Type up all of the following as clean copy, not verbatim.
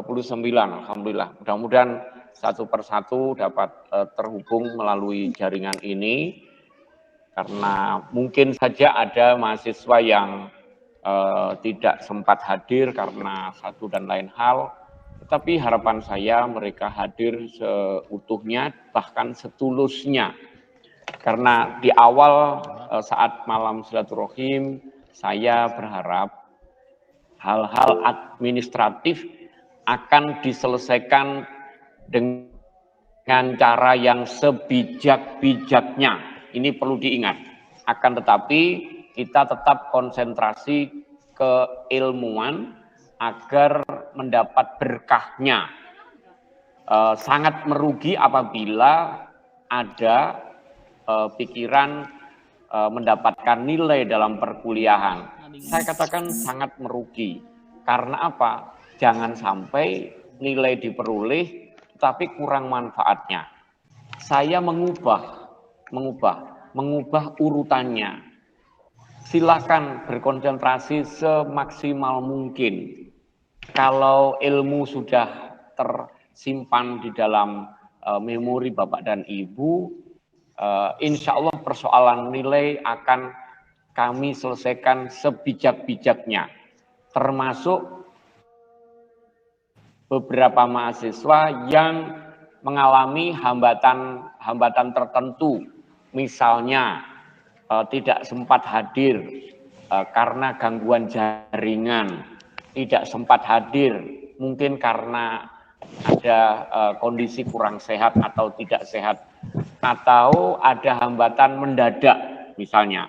39, alhamdulillah. Mudah-mudahan satu persatu dapat terhubung melalui jaringan ini, karena mungkin saja ada mahasiswa yang tidak sempat hadir karena satu dan lain hal, tetapi harapan saya mereka hadir seutuhnya, bahkan setulusnya. Karena di awal saat malam silaturahim, saya berharap hal-hal administratif akan diselesaikan dengan cara yang sebijak-bijaknya. Ini perlu diingat. Akan tetapi kita tetap konsentrasi keilmuan agar mendapat berkahnya. Sangat merugi apabila ada pikiran mendapatkan nilai dalam perkuliahan. Saya katakan sangat merugi. Karena apa? Jangan sampai nilai diperoleh tapi kurang manfaatnya. Saya mengubah urutannya. Silakan berkonsentrasi semaksimal mungkin. Kalau ilmu sudah tersimpan di dalam memori Bapak dan Ibu, insya Allah persoalan nilai akan kami selesaikan sebijak-bijaknya, termasuk beberapa mahasiswa yang mengalami hambatan tertentu, misalnya tidak sempat hadir karena gangguan jaringan, tidak sempat hadir mungkin karena ada kondisi kurang sehat atau tidak sehat, atau ada hambatan mendadak misalnya.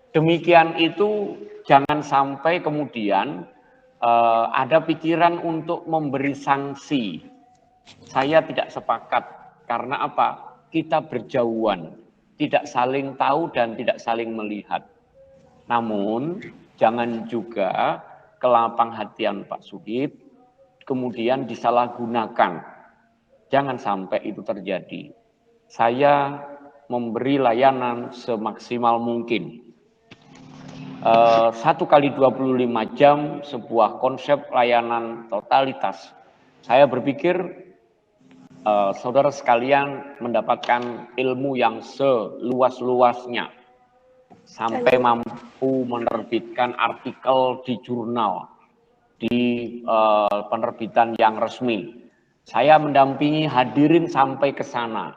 Demikian itu jangan sampai kemudian ada pikiran untuk memberi sanksi. Saya tidak sepakat, karena apa? Kita berjauhan, tidak saling tahu dan tidak saling melihat. Namun jangan juga kelapang hatian Pak Sugip kemudian disalahgunakan. Jangan sampai itu terjadi. Saya memberi layanan semaksimal mungkin. 1 kali 25 jam sebuah konsep layanan totalitas. Saya berpikir saudara sekalian mendapatkan ilmu yang seluas-luasnya sampai mampu menerbitkan artikel di jurnal, di penerbitan yang resmi. Saya mendampingi hadirin sampai ke sana.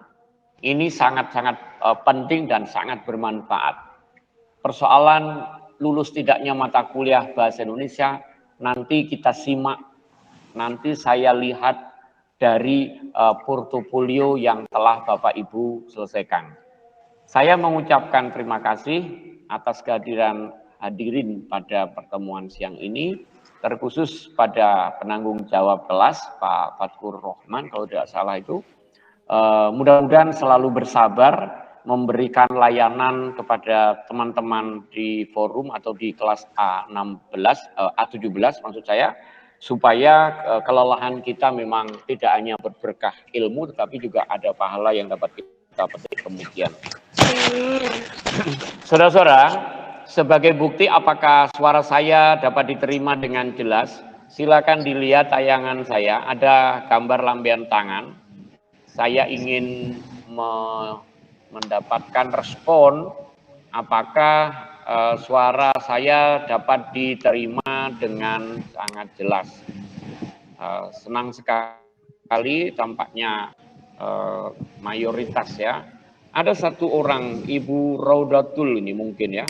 Ini sangat-sangat penting dan sangat bermanfaat. Persoalan lulus tidaknya mata kuliah bahasa Indonesia nanti kita simak, nanti saya lihat dari portofolio yang telah Bapak Ibu selesaikan. Saya mengucapkan terima kasih atas kehadiran hadirin pada pertemuan siang ini, terkhusus pada penanggung jawab kelas Pak Fatkur Rohman kalau tidak salah itu. Mudah-mudahan selalu bersabar memberikan layanan kepada teman-teman di forum atau di kelas A17 maksud saya, supaya kelelahan kita memang tidak hanya berberkah ilmu tetapi juga ada pahala yang dapat kita petik kemudian. Saudara-saudara, sebagai bukti apakah suara saya dapat diterima dengan jelas, silakan dilihat tayangan saya, ada gambar lampion tangan. Saya ingin mendapatkan respon apakah suara saya dapat diterima dengan sangat jelas. Senang sekali tampaknya mayoritas ya. Ada satu orang, Ibu Raudatul ini mungkin ya,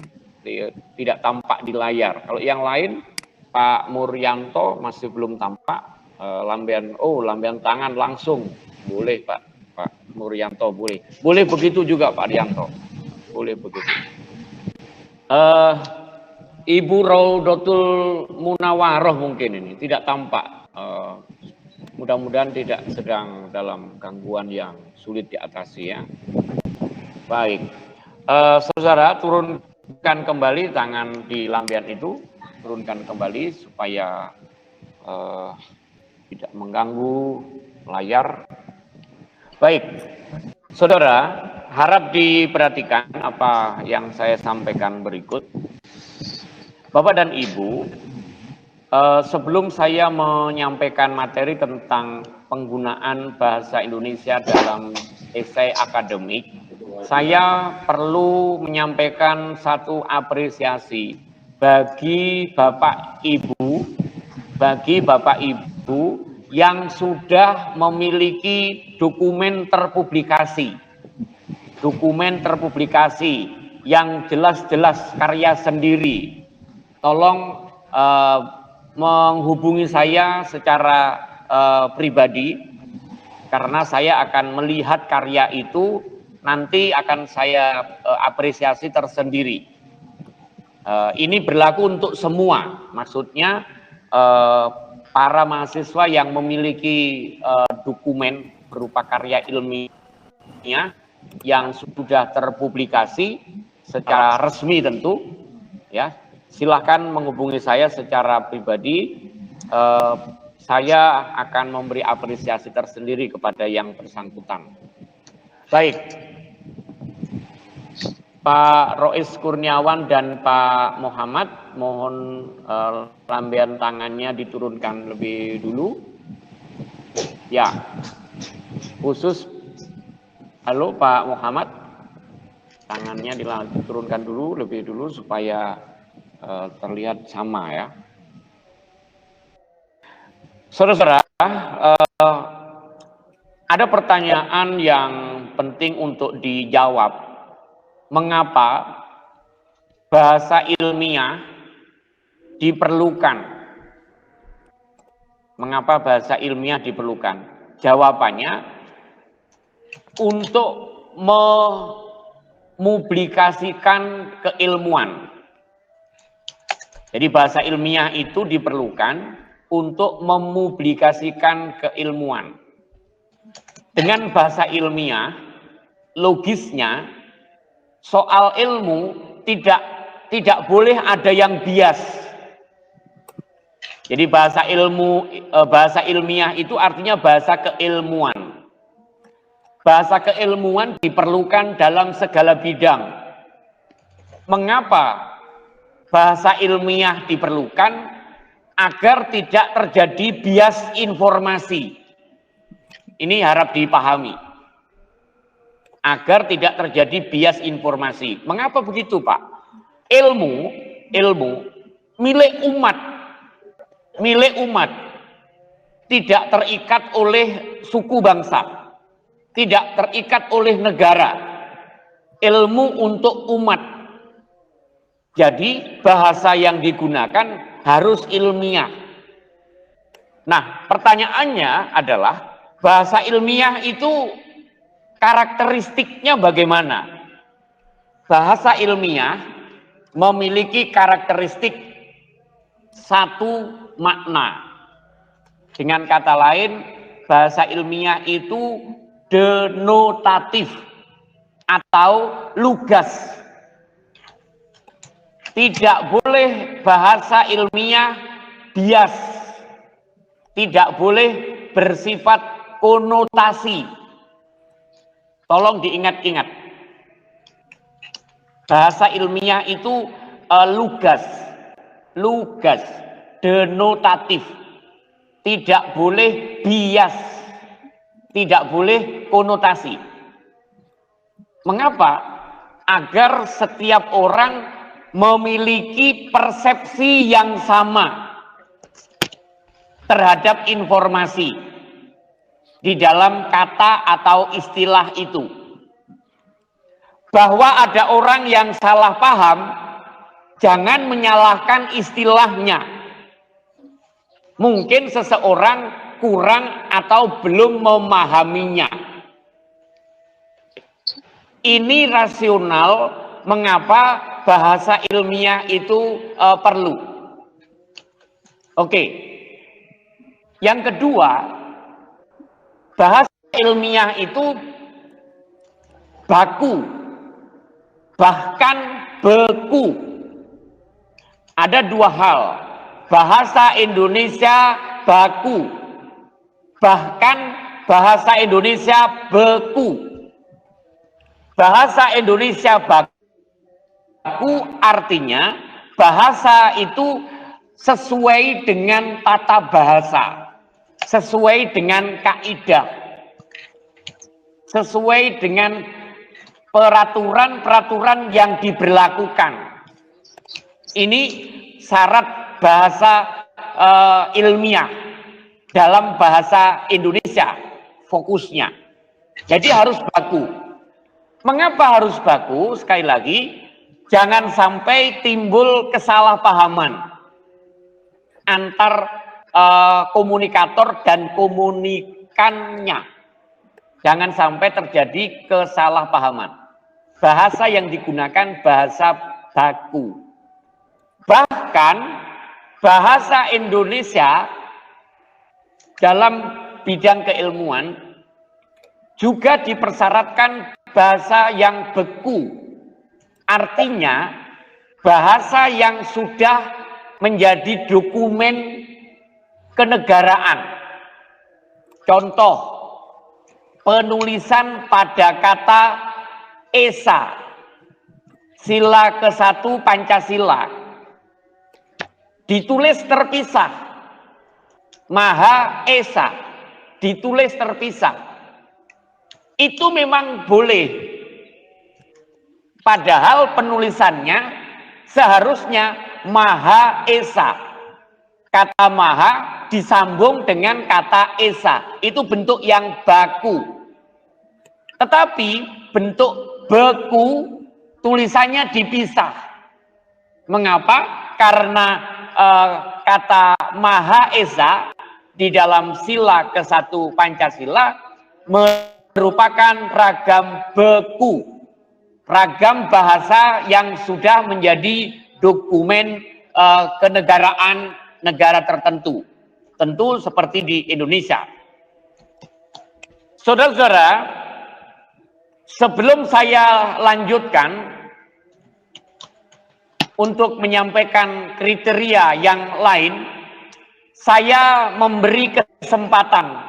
tidak tampak di layar. Kalau yang lain, Pak Muryanto masih belum tampak. Lampion tangan langsung, boleh Pak Muryanto, boleh. Boleh begitu juga Pak Rianto, boleh begitu. Ibu Raudatul Munawaroh mungkin ini tidak tampak. Mudah-mudahan tidak sedang dalam gangguan yang sulit diatasi ya. Baik, saudara turunkan kembali tangan di lampion itu, turunkan kembali supaya tidak mengganggu layar. Baik, saudara, harap diperhatikan apa yang saya sampaikan berikut. Bapak dan Ibu, Sebelum saya menyampaikan materi tentang penggunaan bahasa Indonesia dalam esai akademik, saya perlu menyampaikan satu apresiasi bagi Bapak Ibu yang sudah memiliki dokumen terpublikasi yang jelas-jelas karya sendiri. Tolong menghubungi saya secara pribadi, karena saya akan melihat karya itu, nanti akan saya apresiasi tersendiri. Ini berlaku untuk semua, maksudnya para mahasiswa yang memiliki dokumen berupa karya ilmiah yang sudah terpublikasi secara resmi tentu, ya. Silahkan menghubungi saya secara pribadi. Saya akan memberi apresiasi tersendiri kepada yang bersangkutan. Baik, Pak Rois Kurniawan dan Pak Muhammad, mohon lambaian tangannya diturunkan lebih dulu. Ya, khusus, halo Pak Muhammad, tangannya diturunkan dulu lebih dulu supaya terlihat sama ya. Saudara-saudara, ada pertanyaan yang penting untuk dijawab. Mengapa bahasa ilmiah diperlukan? Mengapa bahasa ilmiah diperlukan? Jawabannya, untuk memublikasikan keilmuan. Jadi bahasa ilmiah itu diperlukan untuk memublikasikan keilmuan. Dengan bahasa ilmiah, logisnya, soal ilmu tidak boleh ada yang bias. Jadi bahasa ilmiah itu artinya bahasa keilmuan. Bahasa keilmuan diperlukan dalam segala bidang. Mengapa bahasa ilmiah diperlukan? Agar tidak terjadi bias informasi. Ini harap dipahami. Agar tidak terjadi bias informasi. Mengapa begitu, Pak? Ilmu milik umat. Tidak terikat oleh suku bangsa. Tidak terikat oleh negara. Ilmu untuk umat. Jadi bahasa yang digunakan harus ilmiah. Nah, pertanyaannya adalah bahasa ilmiah itu karakteristiknya bagaimana? Bahasa ilmiah memiliki karakteristik satu makna. Dengan kata lain, bahasa ilmiah itu denotatif atau lugas. Tidak boleh bahasa ilmiah bias, tidak boleh bersifat konotasi. Tolong diingat-ingat. Bahasa ilmiah itu lugas, denotatif. Tidak boleh bias, tidak boleh konotasi. Mengapa? Agar setiap orang memiliki persepsi yang sama terhadap informasi di dalam kata atau istilah itu. Bahwa ada orang yang salah paham, jangan menyalahkan istilahnya. Mungkin seseorang kurang atau belum memahaminya. Ini rasional mengapa bahasa ilmiah itu perlu. Oke. Yang kedua, bahasa ilmiah itu baku, bahkan beku. Ada dua hal. Bahasa Indonesia baku, bahkan bahasa Indonesia beku. Bahasa Indonesia baku artinya bahasa itu sesuai dengan tata bahasa, sesuai dengan kaidah, sesuai dengan peraturan-peraturan yang diberlakukan. Ini syarat bahasa ilmiah dalam bahasa Indonesia fokusnya. Jadi harus baku. Mengapa harus baku? Sekali lagi, jangan sampai timbul kesalahpahaman antar komunikator dan komunikannya. Jangan sampai terjadi kesalahpahaman. Bahasa yang digunakan bahasa baku. Bahkan bahasa Indonesia dalam bidang keilmuan juga dipersyaratkan bahasa yang beku. Artinya bahasa yang sudah menjadi dokumen kenegaraan. Contoh, penulisan pada kata Esa, sila ke-1 Pancasila, ditulis terpisah. Maha Esa, ditulis terpisah. Itu memang boleh. Padahal penulisannya seharusnya Maha Esa. Kata Maha disambung dengan kata Esa. Itu bentuk yang baku. Tetapi bentuk beku tulisannya dipisah. Mengapa? Karena kata Maha Esa di dalam sila ke-1 Pancasila merupakan ragam beku, ragam bahasa yang sudah menjadi dokumen kenegaraan negara tertentu, tentu seperti di Indonesia. Saudara-saudara, sebelum saya lanjutkan untuk menyampaikan kriteria yang lain, saya memberi kesempatan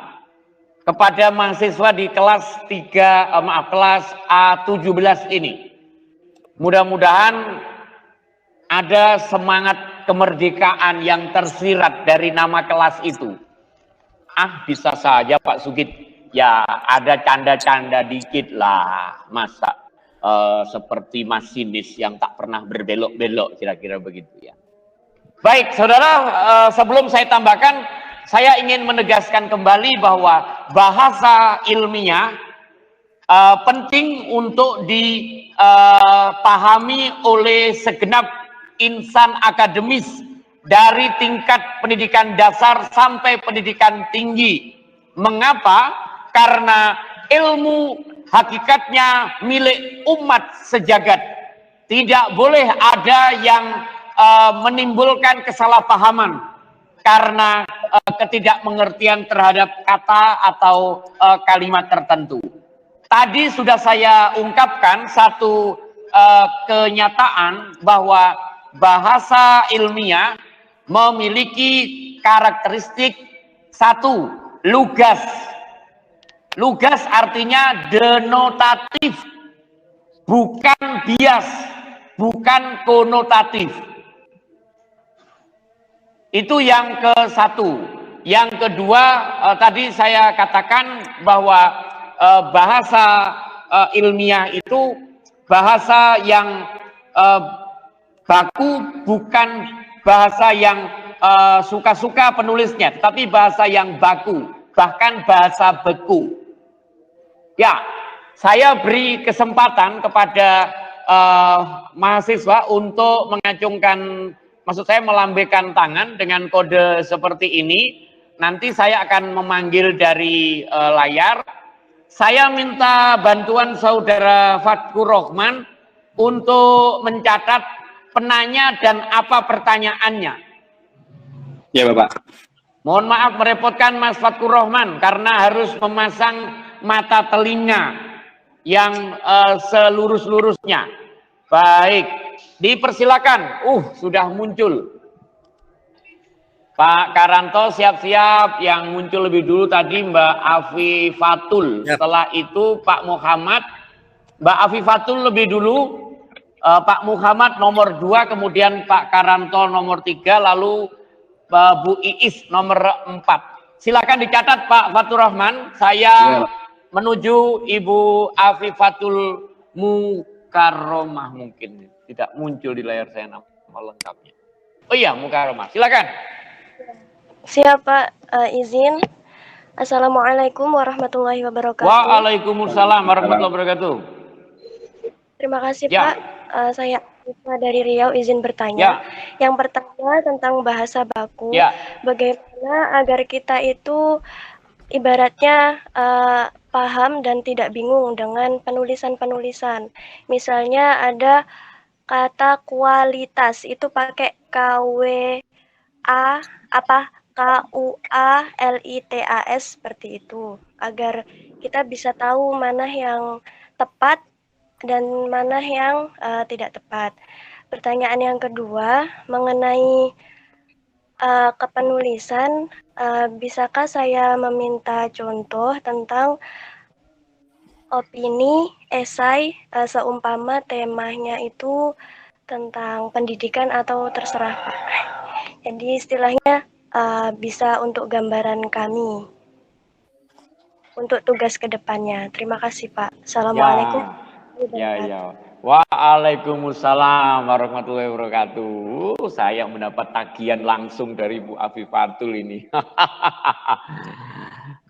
kepada mahasiswa di kelas kelas A17 ini. Mudah-mudahan ada semangat kemerdekaan yang tersirat dari nama kelas itu. Bisa saja Pak Sugit, ya ada canda-canda dikit lah, masa seperti masinis yang tak pernah berbelok-belok, kira-kira begitu ya. Baik, saudara, sebelum saya tambahkan, saya ingin menegaskan kembali bahwa bahasa ilmiah penting untuk dipahami oleh segenap insan akademis dari tingkat pendidikan dasar sampai pendidikan tinggi. Mengapa? Karena ilmu hakikatnya milik umat sejagat. Tidak boleh ada yang menimbulkan kesalahpahaman karena ketidakmengertian terhadap kata atau kalimat tertentu. Tadi sudah saya ungkapkan satu kenyataan bahwa bahasa ilmiah memiliki karakteristik satu, lugas. Lugas artinya denotatif, bukan bias, bukan konotatif. Itu yang ke-1. Yang kedua, tadi saya katakan bahwa bahasa ilmiah itu bahasa yang baku, bukan bahasa yang suka-suka penulisnya, tapi bahasa yang baku, bahkan bahasa beku. Ya, saya beri kesempatan kepada mahasiswa untuk mengacungkan, maksud saya melambaikan tangan dengan kode seperti ini. Nanti saya akan memanggil dari layar. Saya minta bantuan saudara Fatkur Rohman untuk mencatat penanya dan apa pertanyaannya. Ya Bapak. Mohon maaf merepotkan Mas Fatkur Rohman karena harus memasang mata telinga yang selurus-lurusnya. Baik, dipersilakan. Sudah muncul. Pak Karanto siap-siap. Yang muncul lebih dulu tadi Mbak Afifatul. Setelah itu Pak Muhammad. Mbak Afifatul lebih dulu. Pak Muhammad nomor 2, kemudian Pak Karanto nomor 3, lalu Bu Iis nomor 4. Silakan dicatat Pak Fatur Rahman. Saya menuju Ibu Afifatul Mukarromah, mungkin tidak muncul di layar saya nama lengkapnya. Oh iya, Mukarromah. Silakan. Siap Pak, izin. Assalamualaikum warahmatullahi wabarakatuh. Waalaikumsalam warahmatullahi wabarakatuh. Terima kasih Ya. Pak. Saya Isma dari Riau, izin bertanya. Yang pertama tentang bahasa baku. Bagaimana agar kita itu ibaratnya paham dan tidak bingung dengan penulisan-penulisan. Misalnya ada kata kualitas itu pakai KUALITAS seperti itu, agar kita bisa tahu mana yang tepat dan mana yang tidak tepat. Pertanyaan yang kedua mengenai kepenulisan, bisakah saya meminta contoh tentang opini, esai, seumpama temanya itu tentang pendidikan atau terserah Pak. Jadi istilahnya bisa untuk gambaran kami untuk tugas kedepannya. Terima kasih Pak. Assalamualaikum. Waalaikumsalam warahmatullahi wabarakatuh. Saya mendapat tagihan langsung dari Bu Afifatul ini.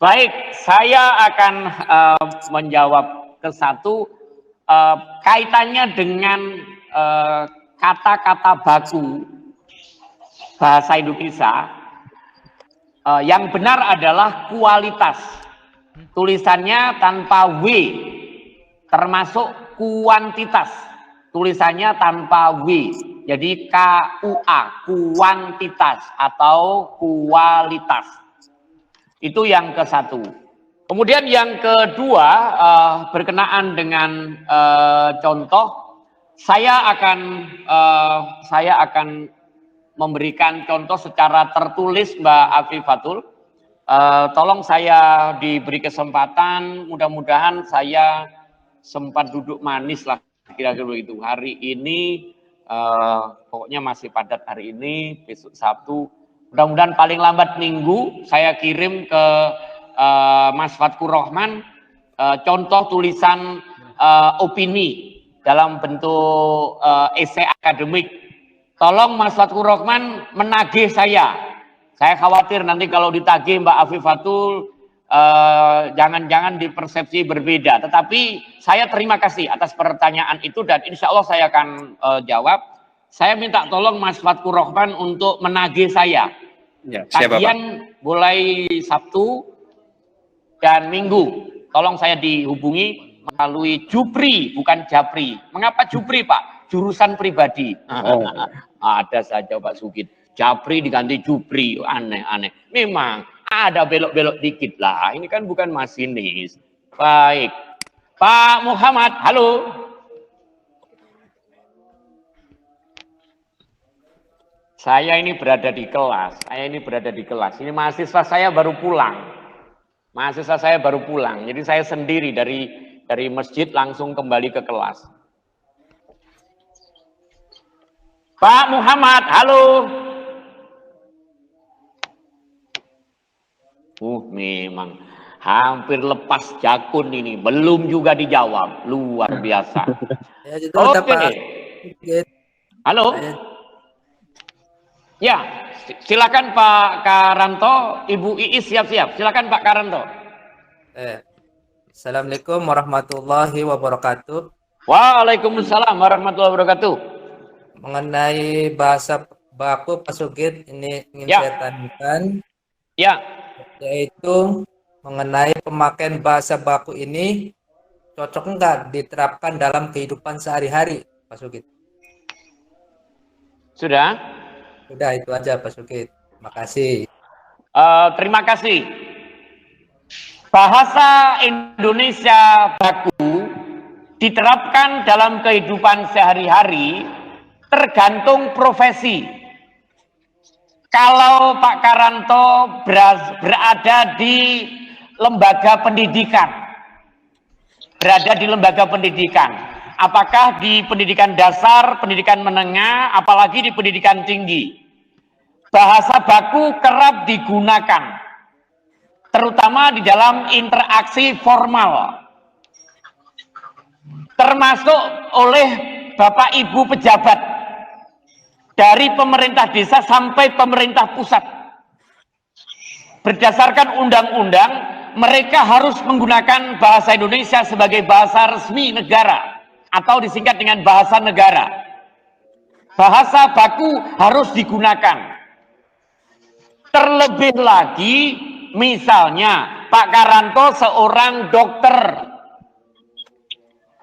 Baik, saya akan menjawab ke satu kaitannya dengan kata-kata baku bahasa Indonesia. Yang benar adalah kualitas. Tulisannya tanpa W, termasuk kuantitas. Tulisannya tanpa W. Jadi KUA, kuantitas atau kualitas. Itu yang ke satu. Kemudian yang kedua, berkenaan dengan contoh, saya akan memberikan contoh secara tertulis Mbak Afifatul. Tolong saya diberi kesempatan, mudah-mudahan saya sempat duduk manis lah kira-kira begitu. Hari ini pokoknya masih padat hari ini, besok Sabtu. Mudah-mudahan paling lambat Minggu saya kirim ke Mas Fatkur Rahman contoh tulisan opini dalam bentuk esai akademik. Tolong Mas Fatkur Rahman menagih saya. Saya khawatir nanti kalau ditagih Mbak Afifatul jangan-jangan dipersepsi berbeda. Tetapi saya terima kasih atas pertanyaan itu dan insya Allah saya akan jawab. Saya minta tolong Mas Fatkur Rahman untuk menagih saya. Ya, siapa, tagihan mulai Sabtu dan Minggu. Tolong saya dihubungi melalui Jupri, bukan Japri. Mengapa Jupri, Pak? Jurusan pribadi. Ada saja Pak Sugit. Japri diganti Jupri, aneh-aneh. Memang ada belok-belok dikit lah. Ini kan bukan masinis. Baik. Pak Muhammad, halo. Saya ini berada di kelas. Ini mahasiswa saya baru pulang. Jadi saya sendiri dari masjid langsung kembali ke kelas. Pak Muhammad, halo. Memang hampir lepas jakun ini, belum juga dijawab, luar biasa. Oke. Halo. Ya, silakan Pak Karanto, Ibu Iis siap-siap. Silakan Pak Karanto. Assalamualaikum warahmatullahi wabarakatuh. Waalaikumsalam warahmatullahi wabarakatuh. Mengenai bahasa baku Pak Sugit ini ingin saya tanyakan. Ya. Yaitu mengenai pemakaian bahasa baku ini cocok enggak diterapkan dalam kehidupan sehari-hari Pak Sugit? Sudah? Sudah, itu aja Pak Sugit. Terima kasih. Terima kasih. Bahasa Indonesia baku diterapkan dalam kehidupan sehari-hari tergantung profesi. Kalau Pak Karanto berada di lembaga pendidikan, apakah di pendidikan dasar, pendidikan menengah, apalagi di pendidikan tinggi. bahasa baku kerap digunakan, terutama di dalam interaksi formal, termasuk oleh Bapak Ibu pejabat dari pemerintah desa sampai pemerintah pusat. Berdasarkan undang-undang, mereka harus menggunakan bahasa Indonesia sebagai bahasa resmi negara atau disingkat dengan bahasa negara. Bahasa baku harus digunakan. Terlebih lagi, misalnya Pak Karanto seorang dokter.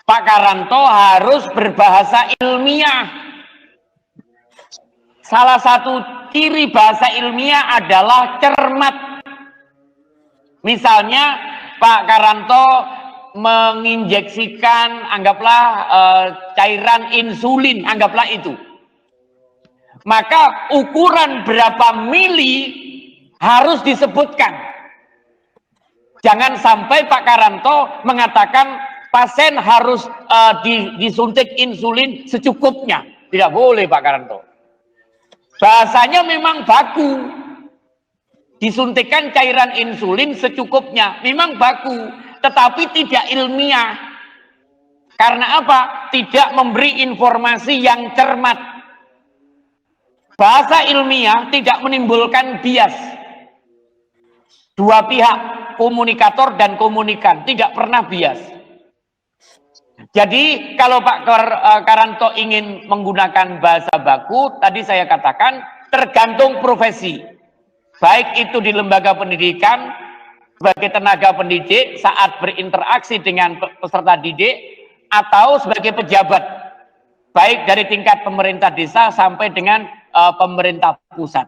Pak Karanto harus berbahasa ilmiah. Salah satu ciri bahasa ilmiah adalah cermat. Misalnya Pak Karanto menginjeksikan, anggaplah cairan insulin, anggaplah itu. Maka ukuran berapa mili harus disebutkan. Jangan sampai Pak Karanto mengatakan pasien harus disuntik insulin secukupnya. Tidak boleh Pak Karanto. Bahasanya memang baku. Disuntikkan cairan insulin secukupnya. Memang baku, tetapi tidak ilmiah. Karena apa? Tidak memberi informasi yang cermat. Bahasa ilmiah tidak menimbulkan bias. Dua pihak, komunikator dan komunikan, tidak pernah bias. Jadi kalau Pak Karanto ingin menggunakan bahasa baku, tadi saya katakan tergantung profesi. Baik itu di lembaga pendidikan, sebagai tenaga pendidik saat berinteraksi dengan peserta didik, atau sebagai pejabat, baik dari tingkat pemerintah desa sampai dengan pemerintah pusat.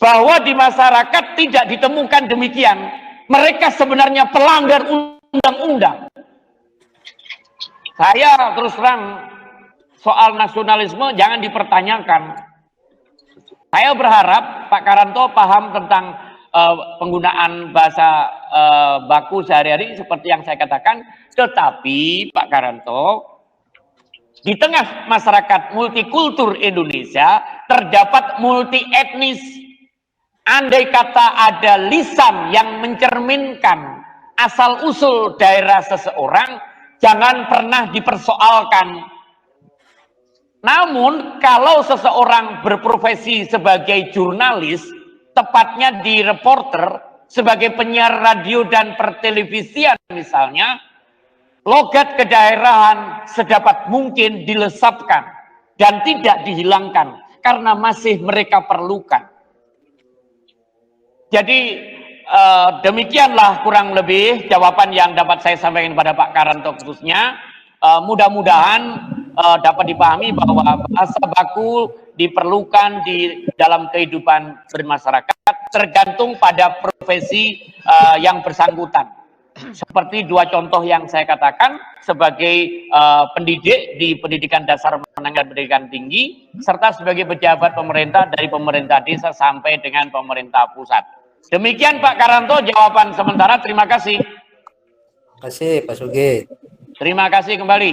Bahwa di masyarakat tidak ditemukan demikian, mereka sebenarnya pelanggar undang-undang. Saya terus terang, soal nasionalisme jangan dipertanyakan. Saya berharap Pak Karanto paham tentang penggunaan bahasa baku sehari-hari seperti yang saya katakan. Tetapi Pak Karanto, di tengah masyarakat multikultur Indonesia terdapat multi etnis. Andai kata ada lisan yang mencerminkan asal-usul daerah seseorang, jangan pernah dipersoalkan. Namun kalau seseorang berprofesi sebagai jurnalis, tepatnya di reporter, sebagai penyiar radio dan pertelevisian misalnya, logat kedaerahan sedapat mungkin dilesapkan dan tidak dihilangkan karena masih mereka perlukan. Jadi demikianlah kurang lebih jawaban yang dapat saya sampaikan pada Pak Karanto khususnya. Mudah-mudahan dapat dipahami bahwa bahasa baku diperlukan di dalam kehidupan bermasyarakat tergantung pada profesi yang bersangkutan. Seperti dua contoh yang saya katakan sebagai pendidik di pendidikan dasar menengah pendidikan tinggi, serta sebagai pejabat pemerintah dari pemerintah desa sampai dengan pemerintah pusat. Demikian Pak Karanto jawaban sementara. Terima kasih. Terima kasih Pak Sugit. Terima kasih kembali.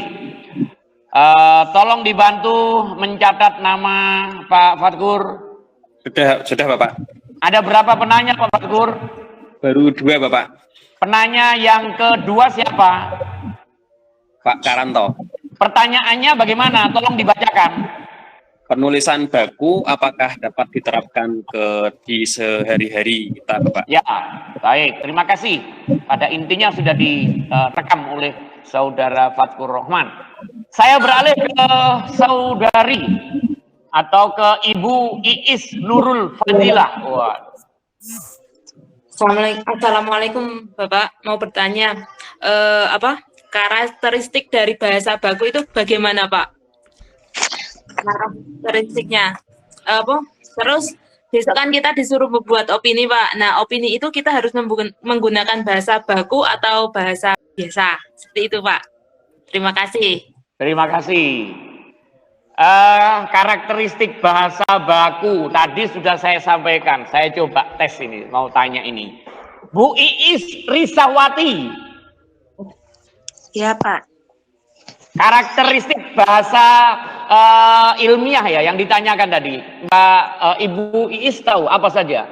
Tolong dibantu mencatat nama Pak Fatkur. Sudah Bapak. Ada berapa penanya Pak Fatkur? Baru 2 Bapak. Penanya yang kedua siapa? Pak Karanto. Pertanyaannya bagaimana? Tolong dibacakan. Penulisan baku apakah dapat diterapkan di sehari-hari kita Bapak? Ya, baik. Terima kasih. Pada intinya sudah direkam oleh Saudara Fatkur Rohman. Saya beralih ke saudari atau ke Ibu Iis Nurul Fadilah. Wah. Assalamualaikum Bapak, mau bertanya karakteristik dari bahasa baku itu bagaimana Pak? Karakteristiknya terus besok kan kita disuruh membuat opini Pak. Nah opini itu kita harus menggunakan bahasa baku atau bahasa biasa, seperti itu Pak. Terima kasih. Terima kasih. Karakteristik bahasa baku tadi sudah saya sampaikan. Saya coba tes ini, mau tanya ini. Bu Iis Risawati. Ya Pak. Karakteristik bahasa ilmiah ya yang ditanyakan tadi. Mbak Ibu Iis tahu apa saja?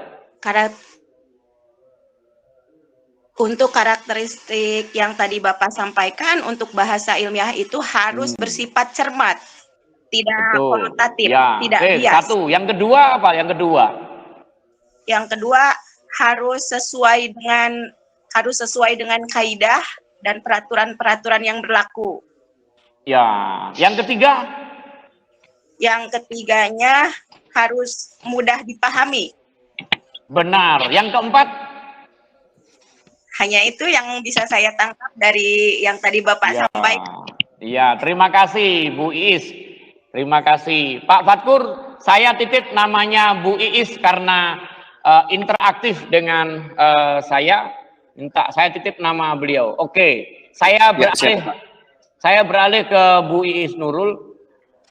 Untuk karakteristik yang tadi Bapak sampaikan, untuk bahasa ilmiah itu harus bersifat cermat, tidak konotatif, ya. tidak bias. Satu. Yang kedua apa? Yang kedua harus sesuai dengan kaidah dan peraturan-peraturan yang berlaku. Ya. Yang ketiga? Yang ketiganya harus mudah dipahami. Benar. Yang keempat? Hanya itu yang bisa saya tangkap dari yang tadi Bapak sampaikan. Iya, terima kasih Bu Iis. Terima kasih. Pak Fatkur, saya titip namanya Bu Iis karena interaktif dengan saya. Minta saya titip nama beliau. Oke, saya beralih ke Bu Iis Nurul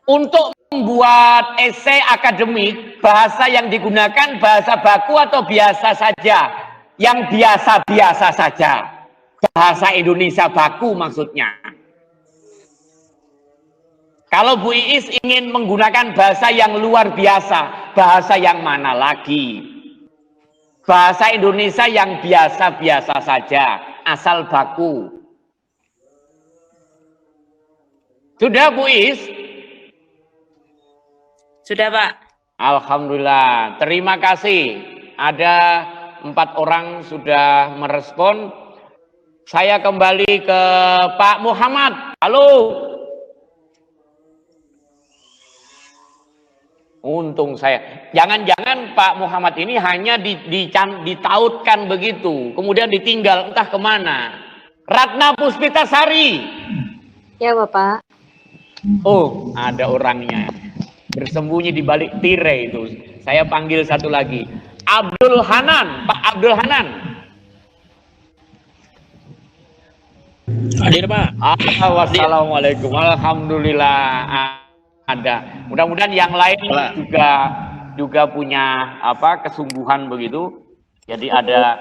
untuk membuat esai akademik. Bahasa yang digunakan bahasa baku atau biasa saja? Yang biasa-biasa saja, bahasa Indonesia baku maksudnya. Kalau Bu Iis ingin menggunakan bahasa yang luar biasa, bahasa yang mana lagi? Bahasa Indonesia yang biasa-biasa saja, asal baku. Sudah Bu Iis? Sudah Pak. Alhamdulillah, terima kasih. Ada 4 orang sudah merespon. Saya kembali ke Pak Muhammad. Halo. Untung saya. Jangan-jangan Pak Muhammad ini hanya ditautkan begitu. Kemudian ditinggal entah kemana. Ratna Puspitasari. Ya Bapak. Oh, ada orangnya. Bersembunyi di balik tirai itu. Saya panggil satu lagi. Abdul Hanan, Pak Abdul Hanan. Hadir Pak. Wassalamualaikum. Alhamdulillah ada. Mudah-mudahan yang lain juga punya kesungguhan begitu. Jadi ada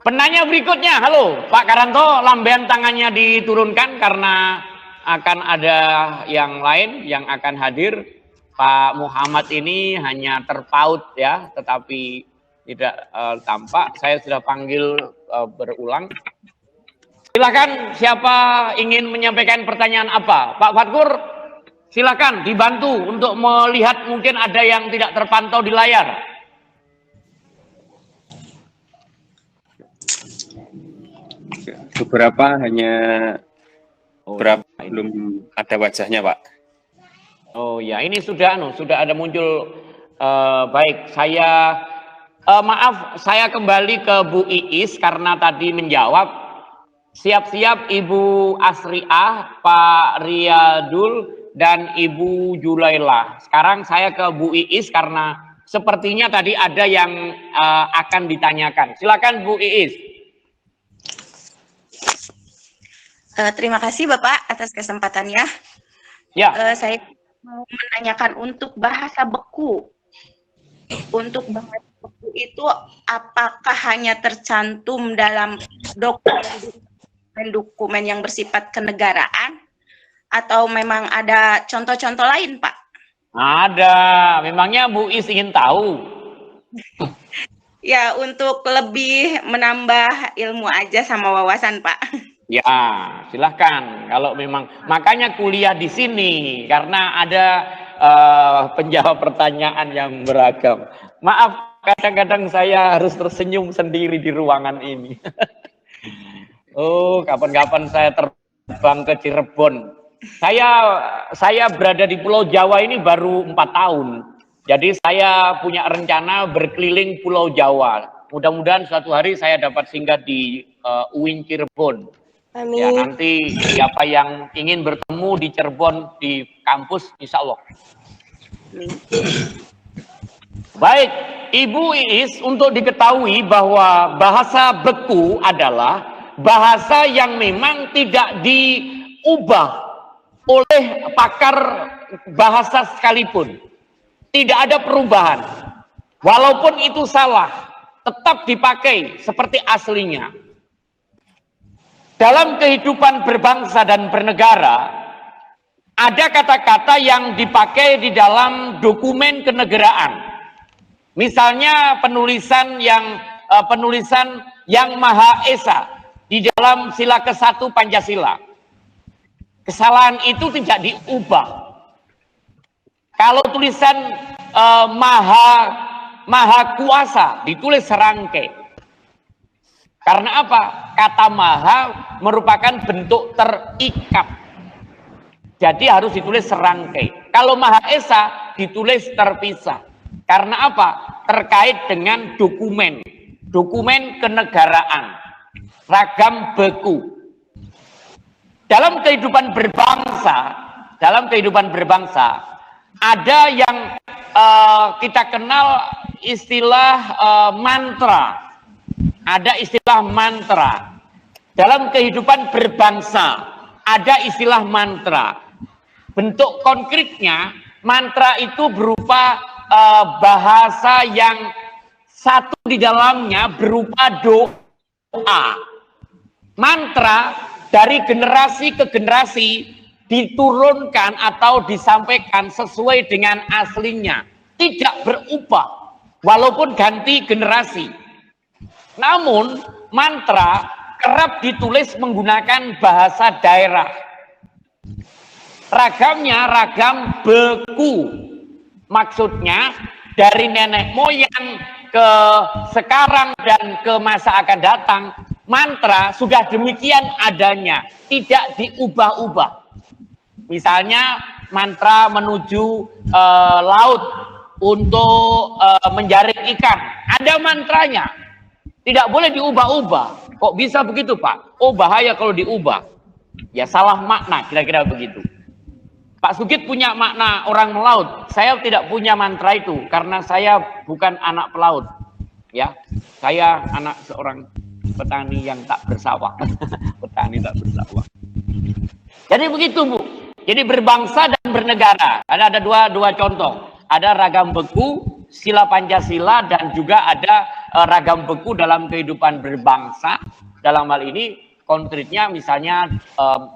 penanya berikutnya. Halo, Pak Karanto, lambean tangannya diturunkan karena akan ada yang lain yang akan hadir. Pak Muhammad ini hanya terpaut ya, tetapi tidak tampak. Saya sudah panggil berulang. Silakan, siapa ingin menyampaikan pertanyaan apa? Pak Fatkur, silakan dibantu untuk melihat mungkin ada yang tidak terpantau di layar. Beberapa hanya belum ada wajahnya Pak. Oh ya, ini sudah ada muncul. Baik, saya maaf, saya kembali ke Bu Iis karena tadi menjawab. Siap-siap Ibu Asriah, Pak Riyadul, dan Ibu Julaila. Sekarang saya ke Bu Iis karena sepertinya tadi ada yang akan ditanyakan. Silakan Bu Iis. Terima kasih Bapak atas kesempatannya. Ya. Saya mau menanyakan untuk bahasa beku. Untuk bahasa beku itu apakah hanya tercantum dalam dokumen yang bersifat kenegaraan atau memang ada contoh-contoh lain, Pak? Ada. Memangnya Bu Is ingin tahu? Ya, untuk lebih menambah ilmu aja sama wawasan, Pak. Ya, silahkan. Kalau memang makanya kuliah di sini karena ada penjawab pertanyaan yang beragam. Maaf, kadang-kadang saya harus tersenyum sendiri di ruangan ini. Oh, kapan-kapan saya terbang ke Cirebon. Saya berada di Pulau Jawa ini baru 4 tahun. Jadi saya punya rencana berkeliling Pulau Jawa. Mudah-mudahan suatu hari saya dapat singgah di UIN Cirebon. Amin. Ya, nanti siapa yang ingin bertemu di Cirebon di kampus, insya Allah. Baik, Ibu Iis, untuk diketahui bahwa bahasa beku adalah bahasa yang memang tidak diubah oleh pakar bahasa sekalipun. Tidak ada perubahan. Walaupun itu salah, tetap dipakai seperti aslinya. Dalam kehidupan berbangsa dan bernegara, ada kata-kata yang dipakai di dalam dokumen kenegaraan. Misalnya penulisan yang Maha Esa di dalam sila ke-1 Pancasila. Kesalahan itu tidak diubah. Kalau tulisan Maha Kuasa ditulis serangkai. Karena apa? Kata Maha merupakan bentuk terikat. Jadi harus ditulis serangkai. Kalau Maha Esa ditulis terpisah. Karena apa? Terkait dengan dokumen kenegaraan, ragam beku. Dalam kehidupan berbangsa, ada yang kita kenal istilah mantra. Ada istilah mantra. Dalam kehidupan berbangsa, ada istilah mantra. Bentuk konkretnya, mantra itu berupa bahasa yang satu di dalamnya berupa doa. Mantra dari generasi ke generasi diturunkan atau disampaikan sesuai dengan aslinya, tidak berubah walaupun ganti generasi. Namun mantra kerap ditulis menggunakan bahasa daerah. Ragamnya ragam beku. Maksudnya dari nenek moyang ke sekarang dan ke masa akan datang, mantra sudah demikian adanya, tidak diubah-ubah. Misalnya mantra menuju laut untuk menjaring ikan, ada mantranya, tidak boleh diubah-ubah. Kok bisa begitu, Pak? Oh, bahaya kalau diubah. Ya salah makna, kira-kira begitu. Pak Sugit punya makna orang melaut. Saya tidak punya mantra itu karena saya bukan anak pelaut. Ya, saya anak seorang petani yang tak bersawah. Petani tak bersawah. Jadi begitu, Bu. Jadi berbangsa dan bernegara. Ada dua contoh. Ada ragam beku, sila Pancasila, dan juga ada ragam beku dalam kehidupan berbangsa. Dalam hal ini konkretnya misalnya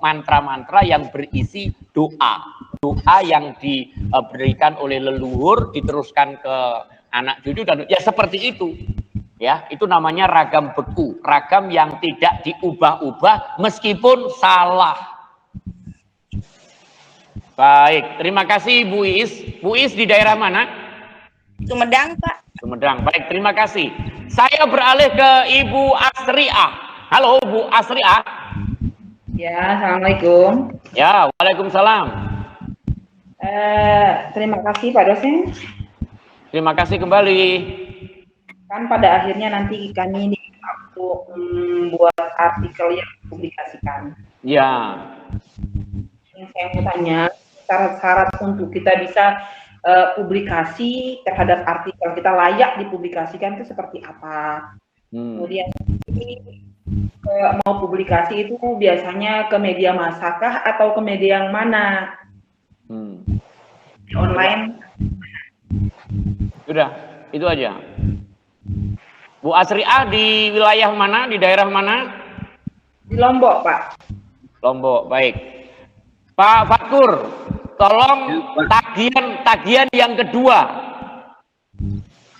mantra-mantra yang berisi doa yang diberikan oleh leluhur diteruskan ke anak cucu dan ya seperti itu ya, itu namanya ragam beku, ragam yang tidak diubah-ubah meskipun salah. Baik, terima kasih Bu Is. Bu Is di daerah mana? Sumedang, Pak. Sumedang. Baik, terima kasih. Saya beralih ke Ibu Asriah. Halo Bu Asriah. Ya, Assalamualaikum. Ya, Waalaikumsalam. Terima kasih Pak dosen. Terima kasih kembali. Kan pada akhirnya nanti kami untuk membuat artikel yang dipublikasikan. Ya. Yang saya mau tanya, syarat-syarat untuk kita bisa publikasi terhadap artikel kita layak dipublikasikan itu seperti apa? Kemudian mau publikasi itu biasanya ke media masakah atau ke media yang mana? Online. Sudah, itu aja. Bu Asriah di wilayah mana, di daerah mana? Di Lombok, Pak. Lombok, baik. Pak Fakur, tolong tagihan yang kedua.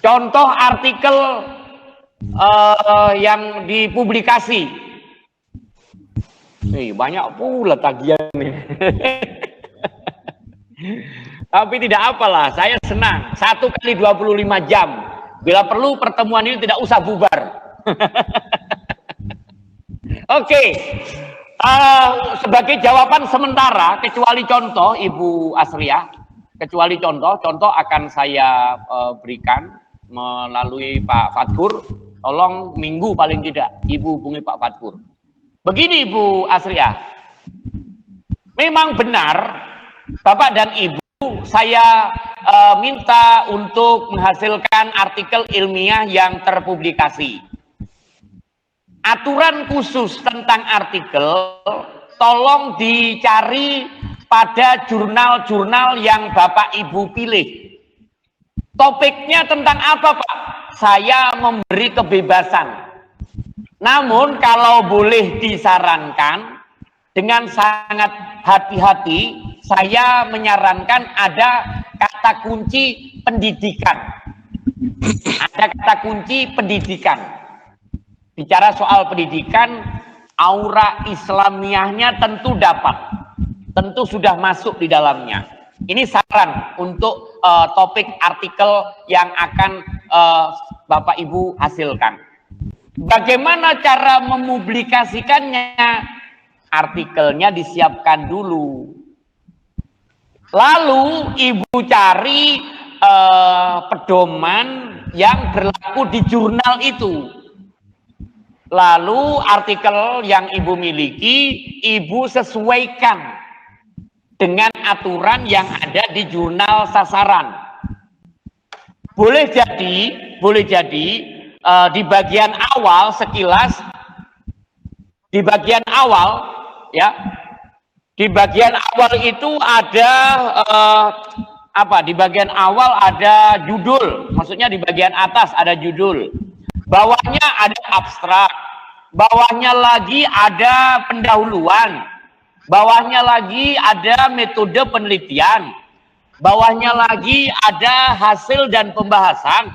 Contoh artikel yang dipublikasi. Banyak pula tagihan nih. Tapi tidak apalah, saya senang. 1 kali 25 jam. Bila perlu pertemuan ini tidak usah bubar. Oke. Sebagai jawaban sementara, kecuali contoh Ibu Asriah, kecuali contoh akan saya berikan melalui Pak Fatkur. Tolong minggu paling tidak Ibu hubungi Pak Fatkur. Begini Ibu Asriah, memang benar Bapak dan Ibu saya minta untuk menghasilkan artikel ilmiah yang terpublikasi. Aturan khusus tentang artikel tolong dicari pada jurnal-jurnal yang Bapak Ibu pilih. Topiknya tentang apa, Pak? Saya memberi kebebasan. Namun kalau boleh disarankan dengan sangat hati-hati, saya menyarankan ada kata kunci pendidikan. Ada kata kunci pendidikan. Bicara soal pendidikan, aura Islamiahnya tentu dapat. Tentu sudah masuk di dalamnya. Ini saran untuk topik artikel yang akan Bapak Ibu hasilkan. Bagaimana cara mempublikasikannya? Artikelnya disiapkan dulu. Lalu Ibu cari pedoman yang berlaku di jurnal itu. Lalu artikel yang Ibu miliki, Ibu sesuaikan dengan aturan yang ada di jurnal sasaran. Boleh jadi di bagian awal sekilas, di bagian awal ya, di bagian awal itu ada di bagian awal ada judul, maksudnya di bagian atas ada judul, bawahnya ada abstrak, bawahnya lagi ada pendahuluan, bawahnya lagi ada metode penelitian, bawahnya lagi ada hasil dan pembahasan,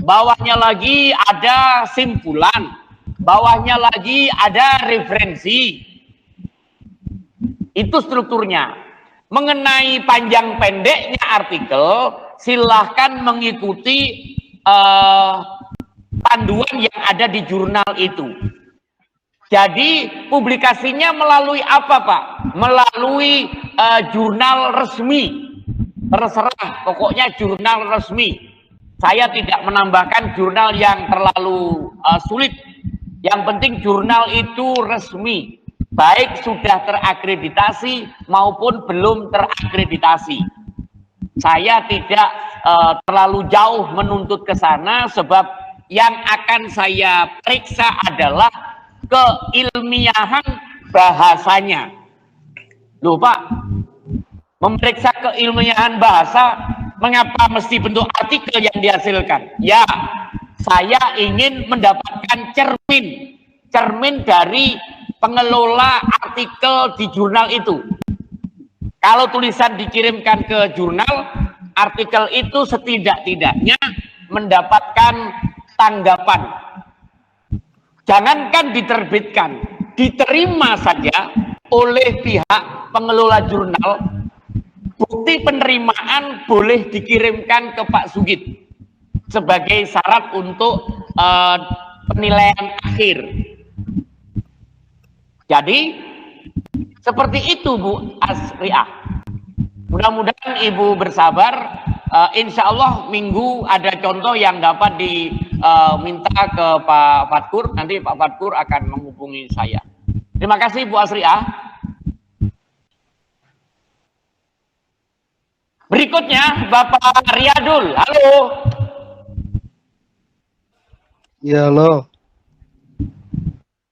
bawahnya lagi ada simpulan, bawahnya lagi ada referensi. Itu strukturnya. Mengenai panjang pendeknya artikel, silahkan mengikuti panduan yang ada di jurnal itu. Jadi publikasinya melalui apa, Pak? Melalui jurnal resmi. Terserah, pokoknya jurnal resmi. Saya tidak menambahkan jurnal yang terlalu sulit. Yang penting jurnal itu resmi. Baik sudah terakreditasi maupun belum terakreditasi. Saya tidak terlalu jauh menuntut ke sana, sebab yang akan saya periksa adalah keilmiahan bahasanya. Loh Pak, memeriksa keilmiahan bahasa, mengapa mesti bentuk artikel yang dihasilkan? Ya, saya ingin mendapatkan cermin dari pengelola artikel di jurnal itu. Kalau tulisan dikirimkan ke jurnal, artikel itu setidak-tidaknya mendapatkan tanggapan. Jangankan diterbitkan, diterima saja oleh pihak pengelola jurnal. Bukti penerimaan boleh dikirimkan ke Pak Sugit sebagai syarat untuk penilaian akhir. Jadi seperti itu Bu Asriah. Mudah-mudahan Ibu bersabar. Insya Allah minggu ada contoh yang dapat diminta ke Pak Fatkur. Nanti Pak Fatkur akan menghubungi saya. Terima kasih Bu Asriah. Berikutnya Bapak Riyadul. Halo. Ya, halo.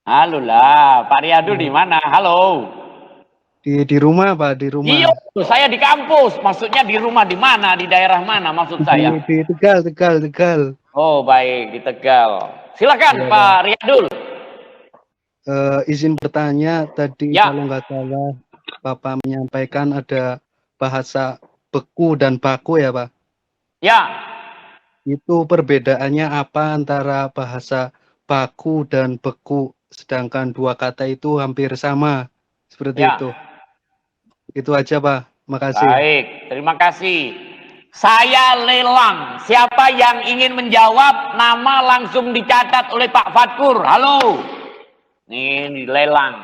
Halo lah, Pak Riyadul di mana? Halo. Di rumah, Pak, di rumah. Iya, saya di kampus. Maksudnya di rumah di mana? Di daerah mana maksud saya? Di Tegal. Oh, baik, di Tegal. Silakan ya, Pak Riyadul. Izin bertanya, tadi ya, kalau nggak salah Bapak menyampaikan ada bahasa beku dan baku ya, Pak? Ya. Itu perbedaannya apa antara bahasa baku dan beku? Sedangkan dua kata itu hampir sama, seperti ya, itu. Itu aja, Pak. Makasih. Baik, terima kasih. Saya lelang. Siapa yang ingin menjawab, nama langsung dicatat oleh Pak Fatkur. Halo. Ini lelang.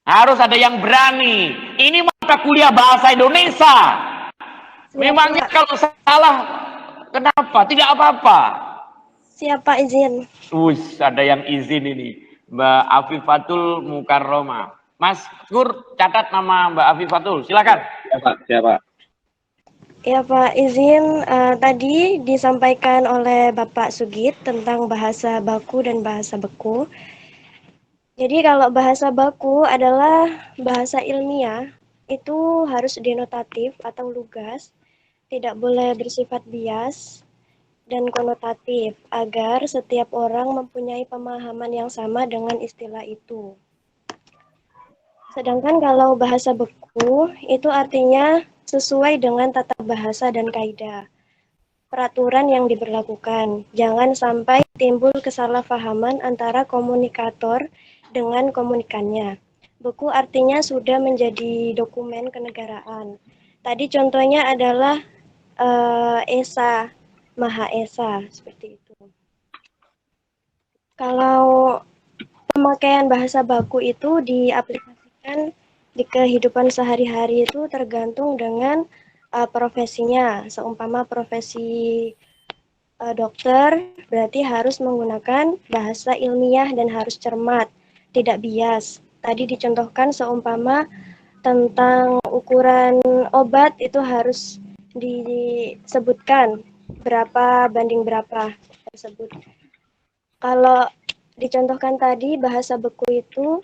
Harus ada yang berani. Ini mata kuliah bahasa Indonesia. Memangnya kalau salah, kenapa? Tidak apa-apa. Siapa izin? Ada yang izin ini. Mbak Afifatul Mukarroma. Mas Kur, catat nama Mbak Afifatul. Silakan. Ya Pak, ya Pak. Ya Pak, izin tadi disampaikan oleh Bapak Sugit tentang bahasa baku dan bahasa beku. Jadi kalau bahasa baku adalah bahasa ilmiah, itu harus denotatif atau lugas, tidak boleh bersifat bias dan konotatif, agar setiap orang mempunyai pemahaman yang sama dengan istilah itu. Sedangkan kalau bahasa beku itu artinya sesuai dengan tata bahasa dan kaidah peraturan yang diberlakukan. Jangan sampai timbul kesalahpahaman antara komunikator dengan komunikannya. Beku artinya sudah menjadi dokumen kenegaraan. Tadi contohnya adalah Esa, Maha Esa, seperti itu. Kalau pemakaian bahasa baku itu diaplikasikan di kehidupan sehari-hari itu tergantung dengan profesinya. Seumpama profesi dokter berarti harus menggunakan bahasa ilmiah dan harus cermat, tidak bias. Tadi dicontohkan seumpama tentang ukuran obat itu harus disebutkan berapa banding berapa tersebut. Kalau dicontohkan tadi bahasa beku itu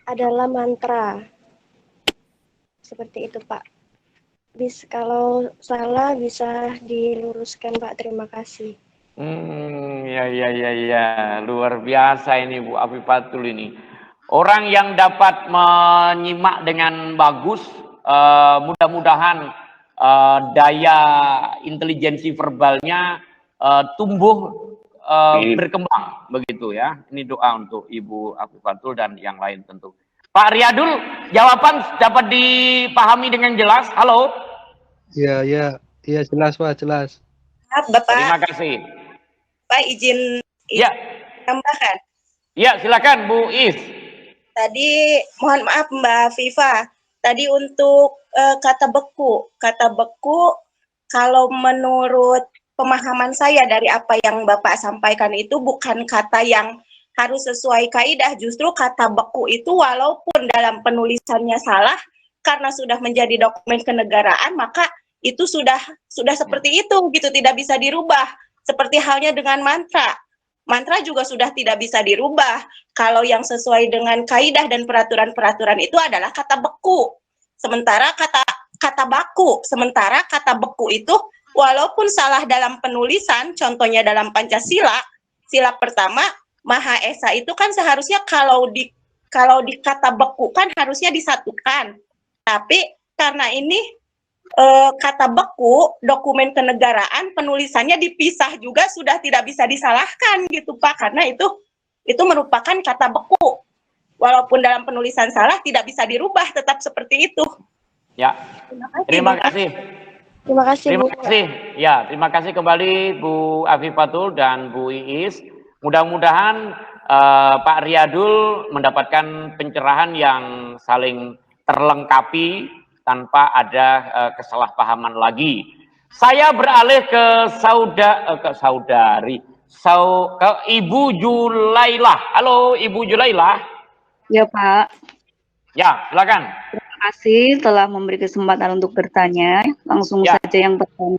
adalah mantra. Seperti itu, Pak. Kalau salah bisa diluruskan, Pak. Terima kasih. Ya, luar biasa ini Bu Afifatul ini. Orang yang dapat menyimak dengan bagus, mudah-mudahan daya intelijensi verbalnya tumbuh berkembang, begitu ya. Ini doa untuk Ibu Afifatul dan yang lain tentu. Pak Riyadul, jawaban dapat dipahami dengan jelas? Halo? Iya, jelas Pak, jelas. Bapak. Terima kasih. Pak izin tambahkan. Ya, silakan Bu Is. Tadi mohon maaf Mbak Viva. Tadi untuk kata beku kalau menurut pemahaman saya dari apa yang Bapak sampaikan itu bukan kata yang harus sesuai kaidah. Justru kata beku itu walaupun dalam penulisannya salah, karena sudah menjadi dokumen kenegaraan, maka itu sudah seperti itu gitu, tidak bisa dirubah. Seperti halnya dengan mantra. Mantra juga sudah tidak bisa dirubah. Kalau yang sesuai dengan kaidah dan peraturan-peraturan itu adalah kata beku. Sementara kata baku, sementara kata beku itu walaupun salah dalam penulisan, contohnya dalam Pancasila, sila pertama Maha Esa itu kan seharusnya kalau di kata beku kan harusnya disatukan. Tapi karena ini kata beku, dokumen kenegaraan, penulisannya dipisah juga sudah tidak bisa disalahkan gitu Pak, karena itu merupakan kata beku. Walaupun dalam penulisan salah tidak bisa dirubah, tetap seperti itu. Ya. Terima kasih. Terima kasih. Terima kasih. Ya, terima kasih kembali Bu Afifatul dan Bu Iis. Mudah-mudahan Pak Riyadul mendapatkan pencerahan yang saling terlengkapi tanpa ada kesalahpahaman lagi. Saya beralih ke ke Ibu Julailah. Halo Ibu Julailah. Ya Pak. Ya, silakan. Terima kasih telah memberi kesempatan untuk bertanya. Langsung saja yang pertama.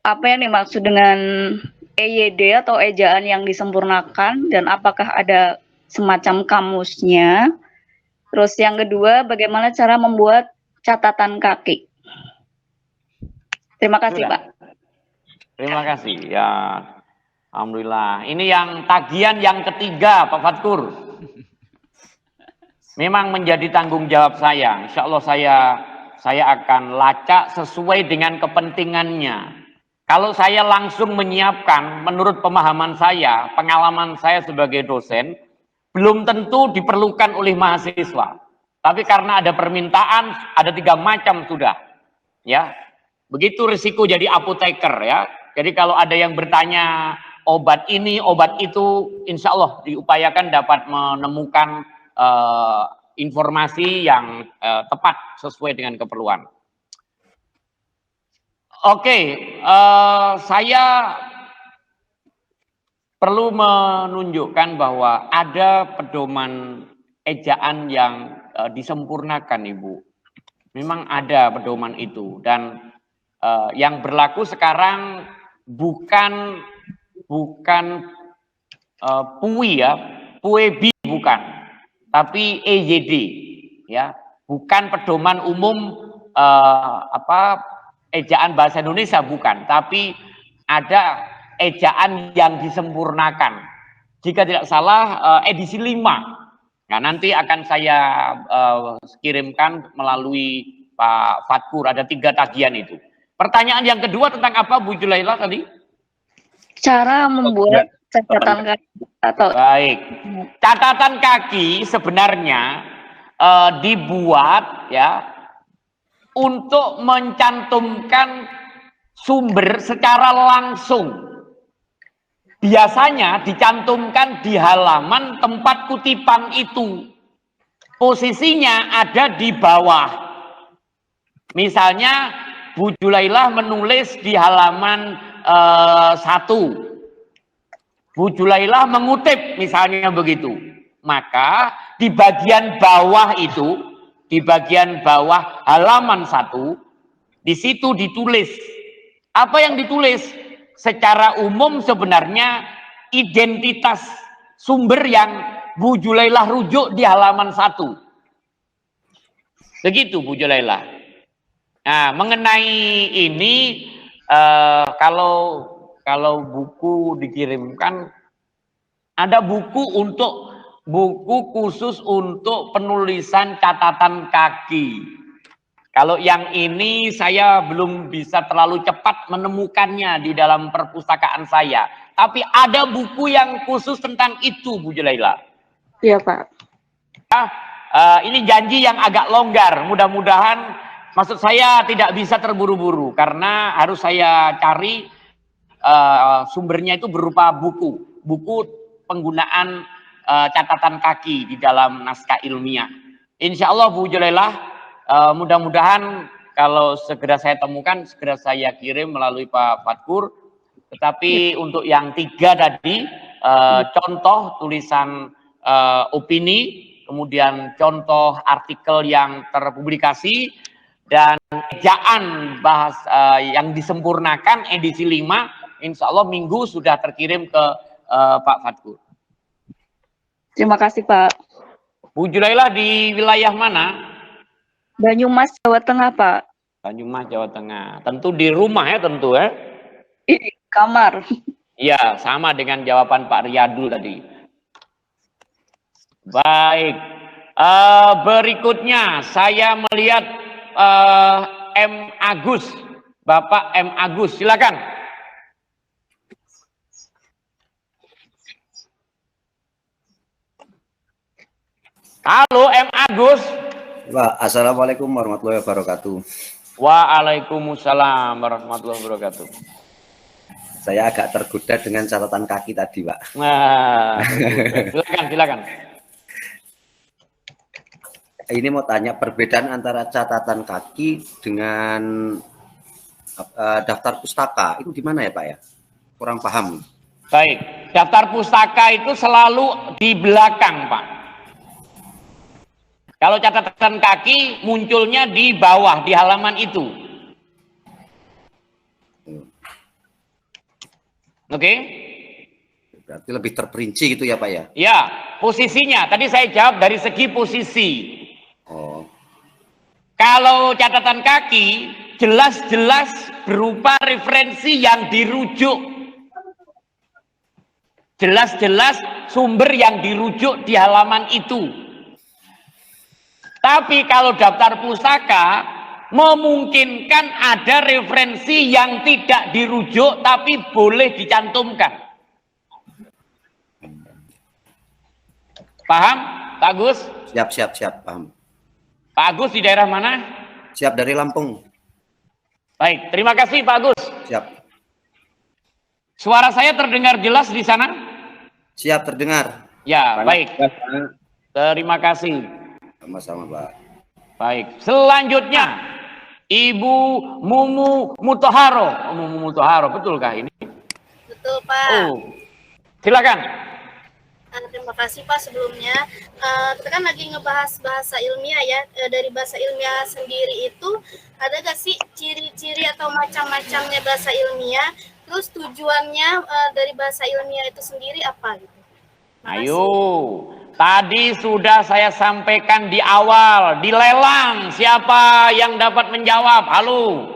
Apa yang dimaksud dengan EYD atau ejaan yang disempurnakan dan apakah ada semacam kamusnya? Terus yang kedua, bagaimana cara membuat catatan kaki? Terima kasih, Pak. Terima kasih. Ya, alhamdulillah. Ini yang tagihan yang ketiga, Pak Fatkur. Memang menjadi tanggung jawab saya. Insya Allah saya akan lacak sesuai dengan kepentingannya. Kalau saya langsung menyiapkan, menurut pemahaman saya, pengalaman saya sebagai dosen, belum tentu diperlukan oleh mahasiswa. Tapi karena ada permintaan, ada 3 macam sudah. Ya, begitu risiko jadi apoteker ya. Jadi kalau ada yang bertanya obat ini, obat itu, insya Allah diupayakan dapat menemukan informasi yang tepat sesuai dengan keperluan. Oke, saya perlu menunjukkan bahwa ada pedoman ejaan yang disempurnakan, Ibu. Memang ada pedoman itu dan yang berlaku sekarang bukan PUI ya, PUEBI bukan, tapi EYD ya, bukan pedoman umum ejaan bahasa Indonesia bukan, tapi ada ejaan yang disempurnakan. Jika tidak salah edisi 5 Nah, nanti akan saya kirimkan melalui Pak Fatkur, ada 3 tagihan itu. Pertanyaan yang kedua tentang apa, Bu Julaila tadi? Cara membuat catatan kaki atau baik. Catatan kaki sebenarnya dibuat ya untuk mencantumkan sumber secara langsung. Biasanya dicantumkan di halaman tempat kutipan itu. Posisinya ada di bawah. Misalnya Bu Julailah menulis di halaman 1. Bu Julailah mengutip misalnya begitu. Maka di bagian bawah itu, di bagian bawah halaman 1, di situ ditulis. Apa yang ditulis? Secara umum sebenarnya identitas sumber yang Bu Julailah rujuk di halaman 1. Begitu Bu Julailah. Nah, mengenai ini kalau buku dikirimkan, ada buku khusus untuk penulisan catatan kaki. Kalau yang ini saya belum bisa terlalu cepat menemukannya di dalam perpustakaan saya. Tapi ada buku yang khusus tentang itu, Bu Julailah. Iya, Pak. Ini janji yang agak longgar. Mudah-mudahan, maksud saya tidak bisa terburu-buru. Karena harus saya cari sumbernya itu berupa buku. Buku penggunaan catatan kaki di dalam naskah ilmiah. Insya Allah Bu Julailah, mudah-mudahan kalau segera saya temukan, segera saya kirim melalui Pak Fatkur. Tetapi untuk yang 3 tadi, contoh tulisan opini, kemudian contoh artikel yang terpublikasi, dan ejaan yang disempurnakan edisi 5, insya Allah minggu sudah terkirim ke Pak Fatkur. Terima kasih, Pak. Bu Julailah di wilayah mana? Banyumas, Jawa Tengah, Pak. Banyumas, Jawa Tengah. Tentu di rumah ya, tentu ya? Di kamar. Iya, sama dengan jawaban Pak Riyadul tadi. Baik. Berikutnya, saya melihat M. Agus. Bapak M. Agus, silakan. Halo M. Agus. Pak, Assalamualaikum warahmatullahi wabarakatuh. Waalaikumsalam warahmatullahi wabarakatuh. Saya agak tergoda dengan catatan kaki tadi, Pak. Nah, silakan. Ini mau tanya perbedaan antara catatan kaki dengan daftar pustaka itu di mana ya, Pak ya? Kurang paham. Baik, daftar pustaka itu selalu di belakang, Pak. Kalau catatan kaki munculnya di bawah, di halaman itu. Oke? Berarti lebih terperinci gitu ya, Pak ya? Ya, posisinya. Tadi saya jawab dari segi posisi. Oh. Kalau catatan kaki, jelas-jelas berupa referensi yang dirujuk. Jelas-jelas sumber yang dirujuk di halaman itu. Tapi kalau daftar pustaka memungkinkan ada referensi yang tidak dirujuk tapi boleh dicantumkan. Paham, Pak Agus? Siap, paham. Pak Agus di daerah mana? Siap, dari Lampung. Baik, terima kasih Pak Agus. Siap. Suara saya terdengar jelas di sana? Siap, terdengar. Ya, baik. Terima kasih. Sama-sama, Pak. Baik, selanjutnya Ibu Mumu Mutaharo. Mumu Mutaharo, betulkah ini? Betul, Pak. Oh, silakan. Terima kasih, Pak, sebelumnya. Kita kan lagi ngebahas bahasa ilmiah ya. Dari bahasa ilmiah sendiri itu, ada nggak sih ciri-ciri atau macam-macamnya bahasa ilmiah? Terus tujuannya dari bahasa ilmiah itu sendiri apa? Gitu? Ayo. Tadi sudah saya sampaikan di awal, dilelang siapa yang dapat menjawab. Halo.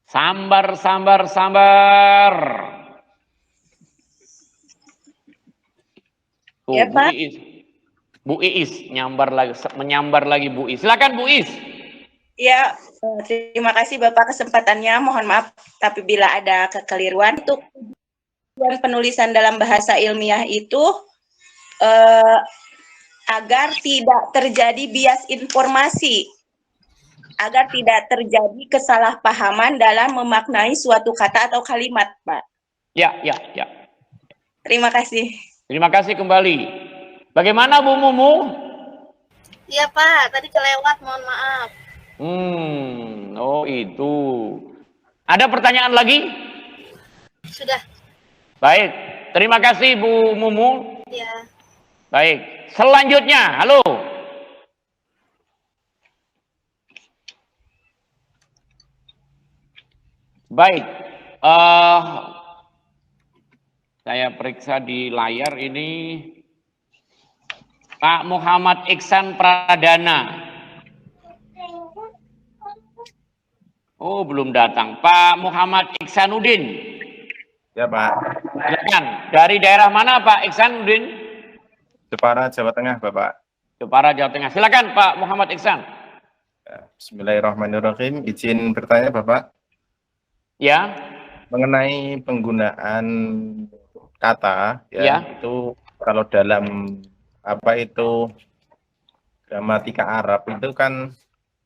Sambar. Tuh, Ya, Pak. Bu Iis menyambar lagi Bu Iis. Silakan Bu Iis. Ya, terima kasih Bapak kesempatannya. Mohon maaf tapi bila ada kekeliruan. Untuk penulisan dalam bahasa ilmiah itu agar tidak terjadi bias informasi, agar tidak terjadi kesalahpahaman dalam memaknai suatu kata atau kalimat, Pak. Ya. Terima kasih. Terima kasih kembali. Bagaimana Bu Mumu? Iya Pak, tadi kelewat, mohon maaf. Oh itu. Ada pertanyaan lagi? Sudah. Baik, terima kasih Bu Mumu. Ya. Baik, selanjutnya, halo. Baik, saya periksa di layar ini. Pak Muhammad Iksan Pradana. Oh, belum datang. Pak Muhammad Iksanuddin. Ya, Pak. Silakan. Dari daerah mana Pak Iksanuddin? Jepara, Jawa Tengah, Bapak. Jepara, Jawa Tengah. Silakan Pak Muhammad Iksan. Bismillahirrahmanirrahim. Izin bertanya, Bapak. Ya. Mengenai penggunaan kata, ya. Itu kalau dalam gramatika Arab itu kan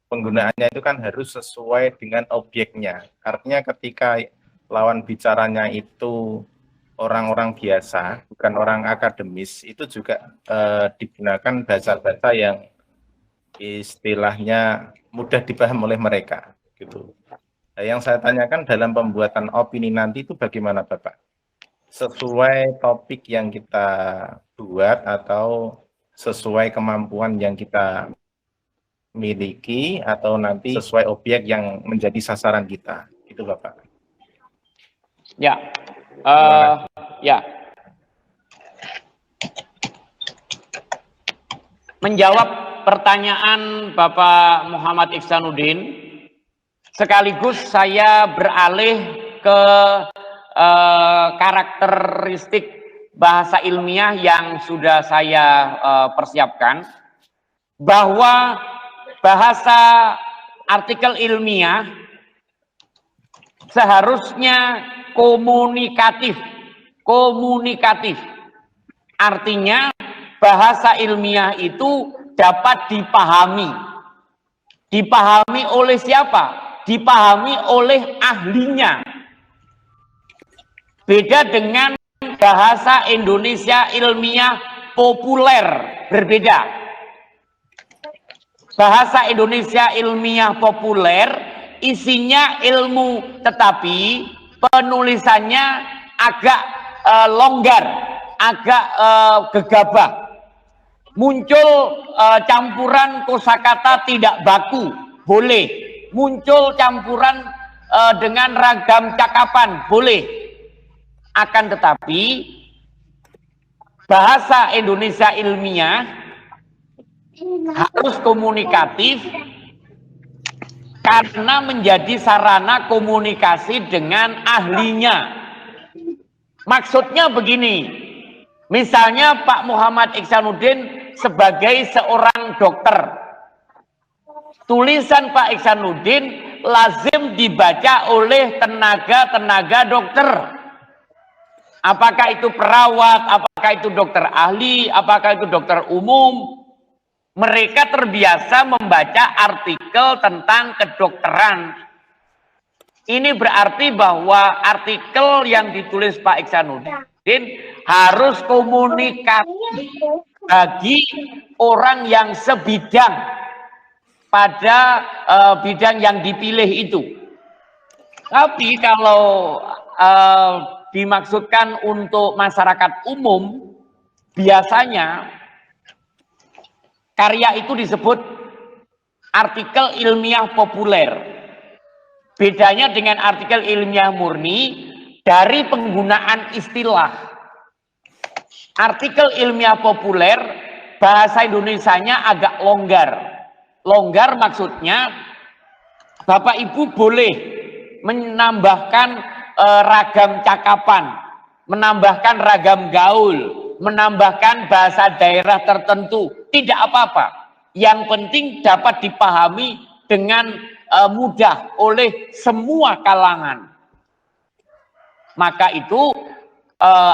penggunaannya itu kan harus sesuai dengan objeknya. Artinya ketika lawan bicaranya itu orang-orang biasa, bukan orang akademis, itu juga digunakan bahasa-bahasa yang istilahnya mudah dipahami oleh mereka. Gitu. Nah, yang saya tanyakan dalam pembuatan opini nanti itu bagaimana Bapak? Sesuai topik yang kita buat atau sesuai kemampuan yang kita miliki atau nanti sesuai objek yang menjadi sasaran kita, itu Bapak. Ya, ya. Menjawab pertanyaan Bapak Muhammad Iksanuddin, sekaligus saya beralih ke karakteristik bahasa ilmiah yang sudah saya persiapkan, bahwa bahasa artikel ilmiah seharusnya komunikatif. Artinya bahasa ilmiah itu dapat dipahami. Dipahami oleh siapa? Dipahami oleh ahlinya. Beda dengan bahasa Indonesia ilmiah populer, berbeda. Bahasa Indonesia ilmiah populer isinya ilmu, tetapi penulisannya agak longgar, agak gegabah. Muncul campuran kosakata tidak baku, boleh. Muncul campuran dengan ragam cakapan, boleh. Akan tetapi bahasa Indonesia ilmiah harus komunikatif karena menjadi sarana komunikasi dengan ahlinya. Maksudnya begini, misalnya Pak Muhammad Iksanuddin sebagai seorang dokter, tulisan Pak Iksanuddin lazim dibaca oleh tenaga-tenaga dokter. Apakah itu perawat, apakah itu dokter ahli, apakah itu dokter umum. Mereka terbiasa membaca artikel tentang kedokteran. Ini berarti bahwa artikel yang ditulis Pak Iksanuddin harus komunikatif bagi orang yang sebidang pada bidang yang dipilih itu. Tapi kalau dimaksudkan untuk masyarakat umum, biasanya karya itu disebut artikel ilmiah populer. Bedanya dengan artikel ilmiah murni dari penggunaan istilah. Artikel ilmiah populer, bahasa Indonesianya agak longgar. Longgar maksudnya Bapak Ibu boleh menambahkan ragam cakapan, menambahkan ragam gaul, menambahkan bahasa daerah tertentu, tidak apa-apa. Yang penting dapat dipahami dengan mudah oleh semua kalangan. Maka itu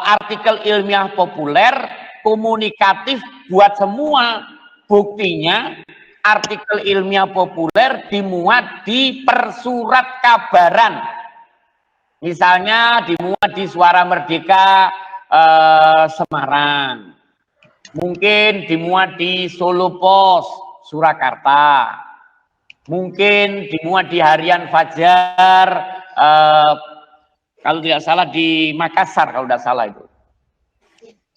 artikel ilmiah populer, komunikatif buat semua. Buktinya artikel ilmiah populer dimuat di Persurat Kabaran. Misalnya dimuat di Suara Merdeka Semarang. Mungkin dimuat di Solo Pos, Surakarta. Mungkin dimuat di Harian Fajar, kalau tidak salah di Makassar, kalau tidak salah itu.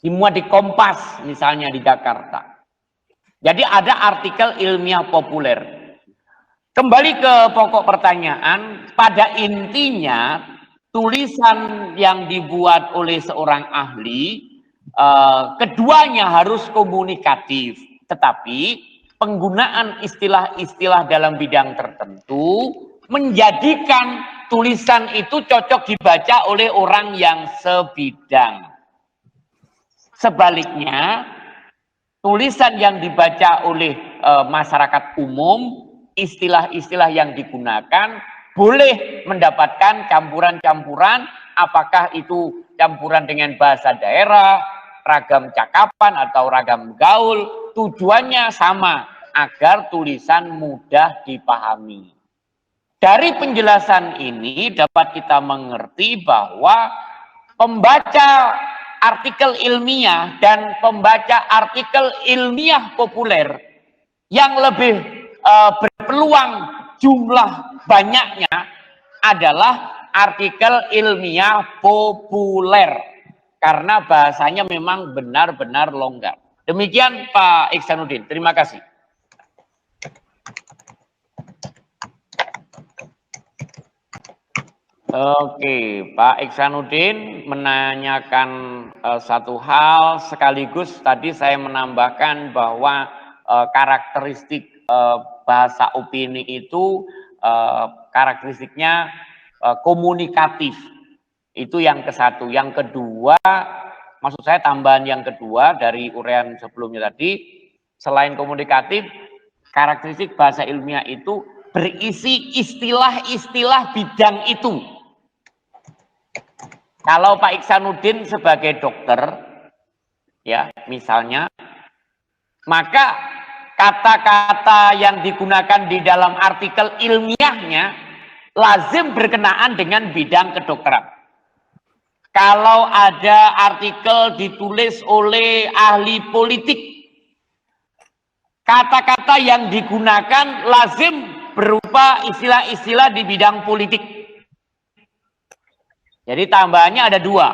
Dimuat di Kompas, misalnya di Jakarta. Jadi ada artikel ilmiah populer. Kembali ke pokok pertanyaan, pada intinya tulisan yang dibuat oleh seorang ahli, keduanya harus komunikatif. Tetapi penggunaan istilah-istilah dalam bidang tertentu menjadikan tulisan itu cocok dibaca oleh orang yang sebidang. Sebaliknya, tulisan yang dibaca oleh masyarakat umum, istilah-istilah yang digunakan boleh mendapatkan campuran-campuran, apakah itu campuran dengan bahasa daerah, ragam cakapan atau ragam gaul, tujuannya sama, agar tulisan mudah dipahami. Dari penjelasan ini dapat kita mengerti bahwa pembaca artikel ilmiah dan pembaca artikel ilmiah populer yang lebih berpeluang jumlah banyaknya adalah artikel ilmiah populer, karena bahasanya memang benar-benar longgar. Demikian Pak Iksanuddin, terima kasih. Oke, Pak Iksanuddin menanyakan satu hal, sekaligus tadi saya menambahkan bahwa karakteristik bahasa opini itu karakteristiknya komunikatif. Itu yang ke satu. Yang kedua, maksud saya tambahan yang kedua dari uraian sebelumnya tadi, selain komunikatif, karakteristik bahasa ilmiah itu berisi istilah-istilah bidang itu. Kalau Pak Iksanuddin sebagai dokter, ya misalnya, maka kata-kata yang digunakan di dalam artikel ilmiahnya lazim berkenaan dengan bidang kedokteran. Kalau ada artikel ditulis oleh ahli politik, kata-kata yang digunakan lazim berupa istilah-istilah di bidang politik. Jadi tambahannya ada dua,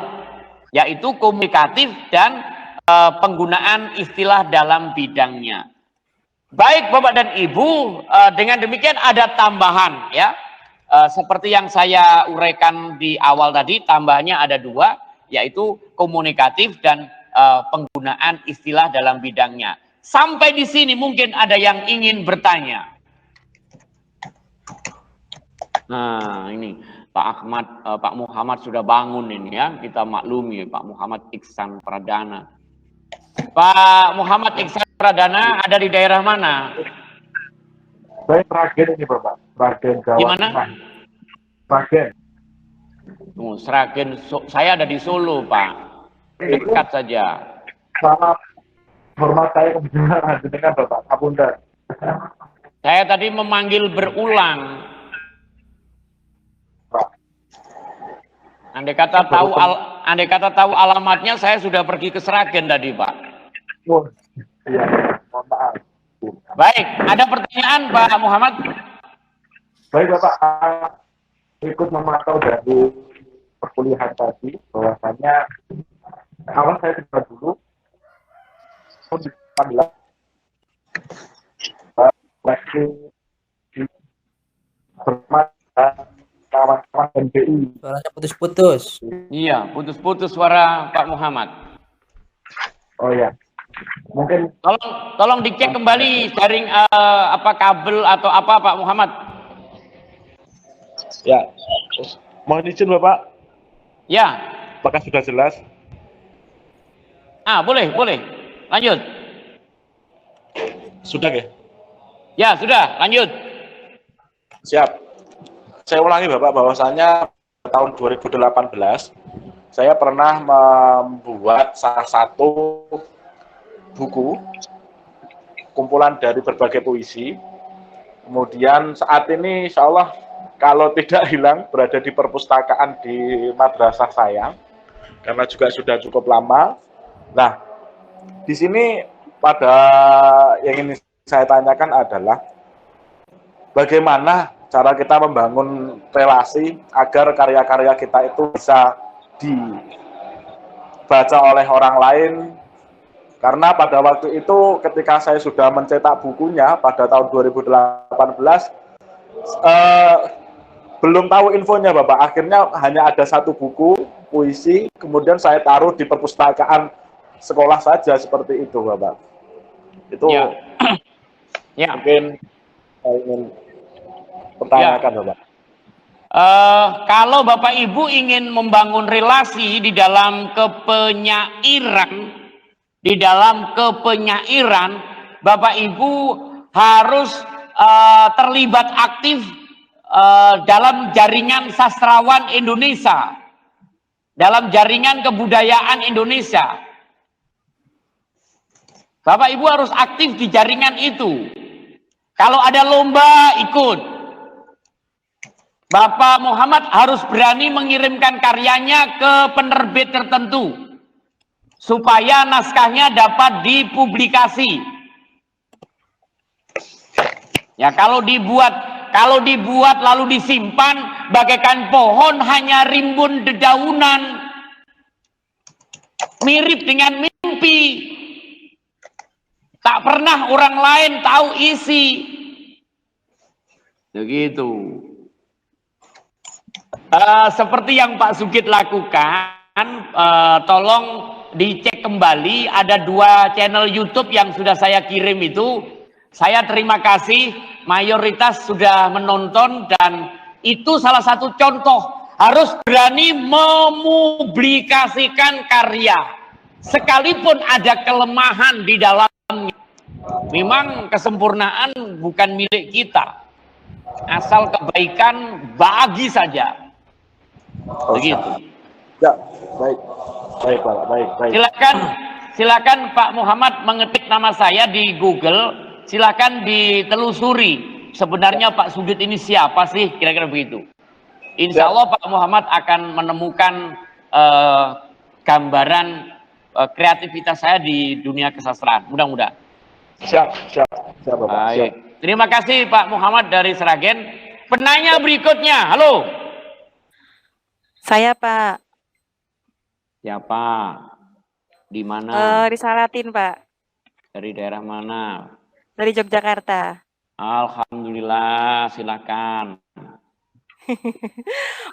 yaitu komunikatif dan penggunaan istilah dalam bidangnya. Baik Bapak dan Ibu, dengan demikian ada tambahan ya. Seperti yang saya uraikan di awal tadi, tambahannya ada dua, yaitu komunikatif dan penggunaan istilah dalam bidangnya. Sampai di sini mungkin ada yang ingin bertanya. Nah ini Pak Muhammad sudah bangun ini ya, kita maklumi Pak Muhammad Iksan Pradana. Pak Muhammad Iksan Pradana ada di daerah mana? Saya Sragen ini Bapak, Sragen Jawa. Di mana? Sragen. Sragen, saya ada di Solo Pak, dekat saja. Sama hormat saya kebenaran dengan Bapak Kapunda. Saya tadi memanggil berulang. Andai kata tahu alamatnya, saya sudah pergi ke Sragen tadi Pak. Oh, iya, mohon maaf. Baik, ada pertanyaan Pak Muhammad? Baik Bapak, ikut memantau dari perkuliahan tadi, bahwasanya awal saya coba dulu, lagi kawan-kawan NBI. Suaranya putus-putus. Iya, putus-putus suara Pak Muhammad. Oh ya. Mungkin tolong dicek kembali jaring apa kabel atau apa Pak Muhammad. Ya. Mohon izin Bapak. Ya. Apakah sudah jelas? Boleh. Lanjut. Sudah ya? Ya, sudah. Lanjut. Siap. Saya ulangi Bapak, bahwasanya tahun 2018 saya pernah membuat salah satu buku kumpulan dari berbagai puisi. Kemudian saat ini insya Allah kalau tidak hilang berada di perpustakaan di madrasah saya karena juga sudah cukup lama. Nah, di sini pada yang ini saya tanyakan adalah bagaimana cara kita membangun relasi agar karya-karya kita itu bisa dibaca oleh orang lain. Karena pada waktu itu ketika saya sudah mencetak bukunya pada tahun 2018, belum tahu infonya Bapak. Akhirnya hanya ada satu buku puisi, kemudian saya taruh di perpustakaan sekolah saja seperti itu Bapak. Itu ya. Mungkin saya ingin pertanyakan Bapak. Kalau Bapak Ibu ingin membangun relasi di dalam kepenyairan, Bapak Ibu harus terlibat aktif dalam jaringan sastrawan Indonesia, dalam jaringan kebudayaan Indonesia. Bapak Ibu harus aktif di jaringan itu. Kalau ada lomba, ikut. Bapak Muhammad harus berani mengirimkan karyanya ke penerbit tertentu supaya naskahnya dapat dipublikasi. Ya, kalau dibuat lalu disimpan bagaikan pohon hanya rimbun dedaunan, mirip dengan mimpi. Tak pernah orang lain tahu isi. Begitu. Seperti yang Pak Sugit lakukan, tolong dicek kembali, ada 2 channel YouTube yang sudah saya kirim itu. Saya terima kasih, mayoritas sudah menonton, dan itu salah satu contoh, harus berani mempublikasikan karya. Sekalipun ada kelemahan di dalamnya, memang kesempurnaan bukan milik kita, asal kebaikan bagi saja. Begitu. Ya, baik Pak, baik. Silakan Pak Muhammad mengetik nama saya di Google, silakan ditelusuri sebenarnya Pak Sugit ini siapa sih, kira-kira begitu. Insya Allah Pak Muhammad akan menemukan gambaran kreativitas saya di dunia kesastraan, mudah-mudahan. Siap Bapak. Baik. Terima kasih Pak Muhammad dari Sragen. Penanya berikutnya, halo. Saya Pak. Siapa? Di mana? Risalatin Pak. Dari daerah mana? Dari Yogyakarta. Alhamdulillah, silakan.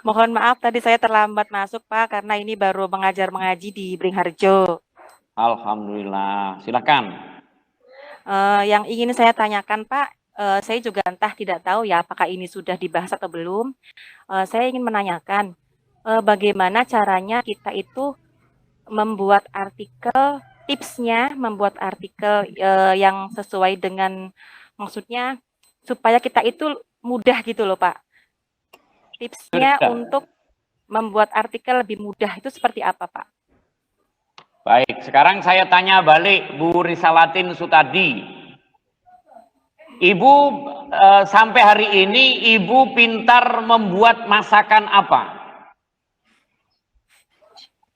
Mohon maaf tadi saya terlambat masuk Pak, karena ini baru mengaji di Beringharjo. Alhamdulillah, silakan. Yang ingin saya tanyakan Pak, saya juga entah tidak tahu ya apakah ini sudah dibahas atau belum. Saya ingin menanyakan, bagaimana caranya kita itu membuat artikel, tipsnya membuat artikel yang sesuai dengan maksudnya supaya kita itu mudah gitu loh Pak. Tipsnya untuk membuat artikel lebih mudah itu seperti apa Pak? Baik, sekarang saya tanya balik Bu Risalatin Sutadi. Ibu sampai hari ini Ibu pintar membuat masakan apa?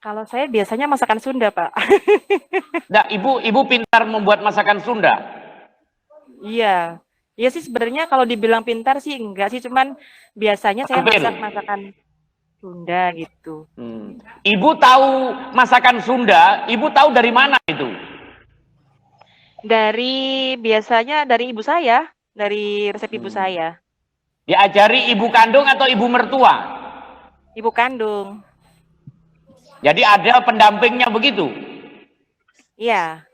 Kalau saya biasanya masakan Sunda, Pak. Nah, Ibu pintar membuat masakan Sunda? Iya. Iya sih sebenarnya kalau dibilang pintar sih enggak sih, cuman biasanya saya masak masakan Sunda gitu. Ibu tahu masakan Sunda, Ibu tahu dari mana itu? Biasanya dari ibu saya, dari resep ibu saya. Diajari ibu kandung atau ibu mertua? Ibu kandung. Jadi ada pendampingnya begitu? Iya.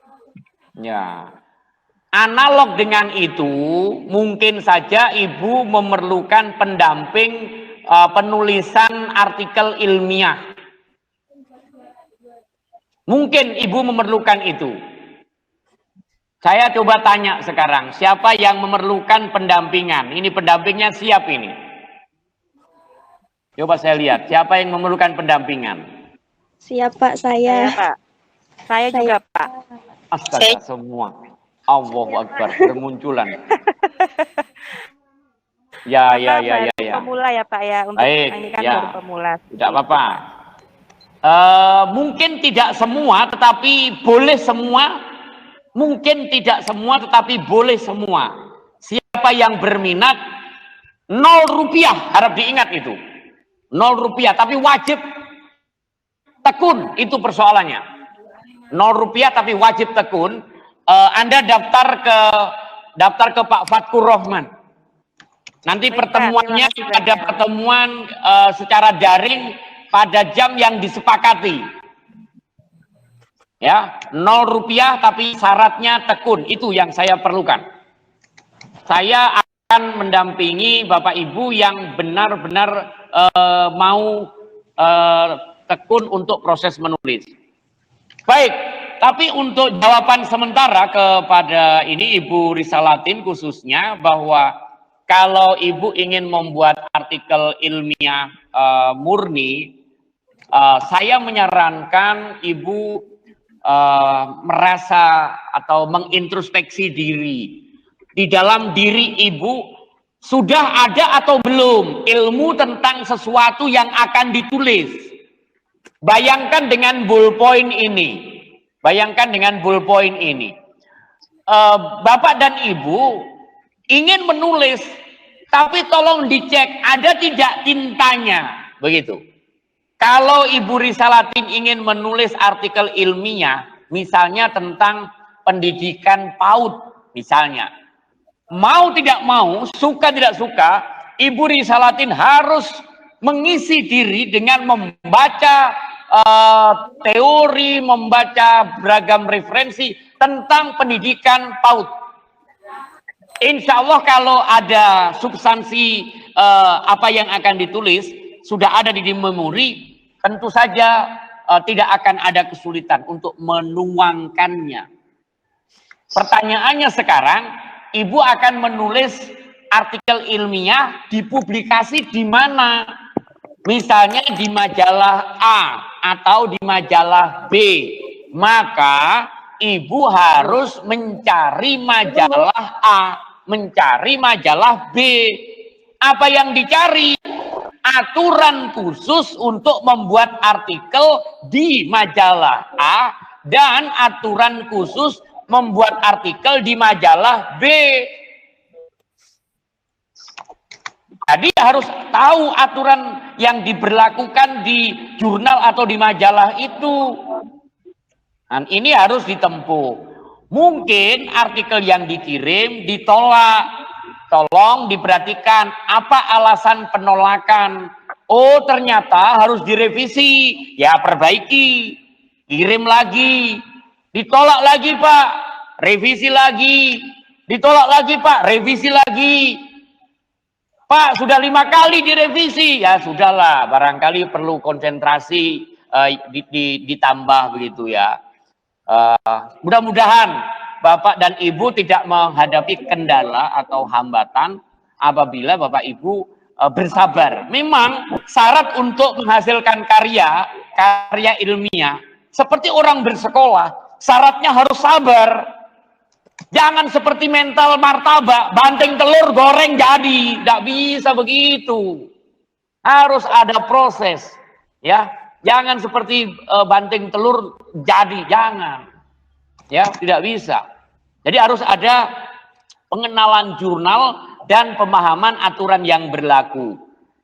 Ya. Analog dengan itu, mungkin saja ibu memerlukan pendamping penulisan artikel ilmiah. Mungkin Ibu memerlukan itu. Saya coba tanya sekarang, siapa yang memerlukan pendampingan? Ini pendampingnya siap ini. Coba saya lihat, siapa yang memerlukan pendampingan? Siap Pak, saya. Saya Pak. Saya juga Pak. Astaga, semua. Allahu Akbar, bermunculan. Ya. Pemula ya Pak ya. Untuk Baik, ini kan ya. baru pemula. Tidak apa-apa. Mungkin tidak semua, tetapi boleh semua. Mungkin tidak semua, tetapi boleh semua. Siapa yang berminat, 0 rupiah, harap diingat itu. 0 rupiah, tapi wajib tekun, itu persoalannya. 0 rupiah, tapi wajib tekun. Anda daftar ke Pak Fatkur Rahman. Nanti pertemuannya ada pertemuan secara daring pada jam yang disepakati. Ya, 0 rupiah tapi syaratnya tekun, itu yang saya perlukan. Saya akan mendampingi Bapak Ibu yang benar-benar mau tekun untuk proses menulis. Baik, tapi untuk jawaban sementara kepada ini Ibu Risalatin khususnya, bahwa kalau Ibu ingin membuat artikel ilmiah murni, saya menyarankan Ibu merasa atau mengintrospeksi diri. Di dalam diri Ibu sudah ada atau belum ilmu tentang sesuatu yang akan ditulis. Bayangkan dengan ballpoint ini. Bayangkan dengan ballpoint ini. Bapak dan Ibu ingin menulis, tapi tolong dicek ada tidak tintanya. Begitu. Kalau Ibu Risalatin ingin menulis artikel ilmiah, misalnya tentang pendidikan PAUD, misalnya. Mau tidak mau, suka tidak suka, Ibu Risalatin harus mengisi diri dengan membaca teori, membaca beragam referensi tentang pendidikan PAUD. Insya Allah kalau ada substansi apa yang akan ditulis, sudah ada di memori, tentu saja tidak akan ada kesulitan untuk menuangkannya. Pertanyaannya sekarang, Ibu akan menulis artikel ilmiah, dipublikasi di mana? Misalnya di majalah A atau di majalah B. Maka Ibu harus mencari majalah A, mencari majalah B. Apa yang dicari? Aturan khusus untuk membuat artikel di majalah A dan aturan khusus membuat artikel di majalah B. Jadi harus tahu aturan yang diberlakukan di jurnal atau di majalah itu. Dan ini harus ditempuh. Mungkin artikel yang dikirim ditolak. Tolong diperhatikan apa alasan penolakan. Oh, ternyata harus direvisi. Ya, perbaiki. Kirim lagi. Ditolak lagi, Pak. Revisi lagi. Ditolak lagi, Pak. Revisi lagi. Pak, sudah 5 kali direvisi. Ya, sudahlah. Barangkali perlu konsentrasi ditambah begitu ya. Mudah-mudahan Bapak dan Ibu tidak menghadapi kendala atau hambatan apabila Bapak Ibu bersabar. Memang syarat untuk menghasilkan karya ilmiah, seperti orang bersekolah, syaratnya harus sabar. Jangan seperti mental martabak, banting telur goreng jadi. Tidak bisa begitu. Harus ada proses. Ya, jangan seperti banting telur jadi, jangan. Ya, tidak bisa. Jadi harus ada pengenalan jurnal dan pemahaman aturan yang berlaku.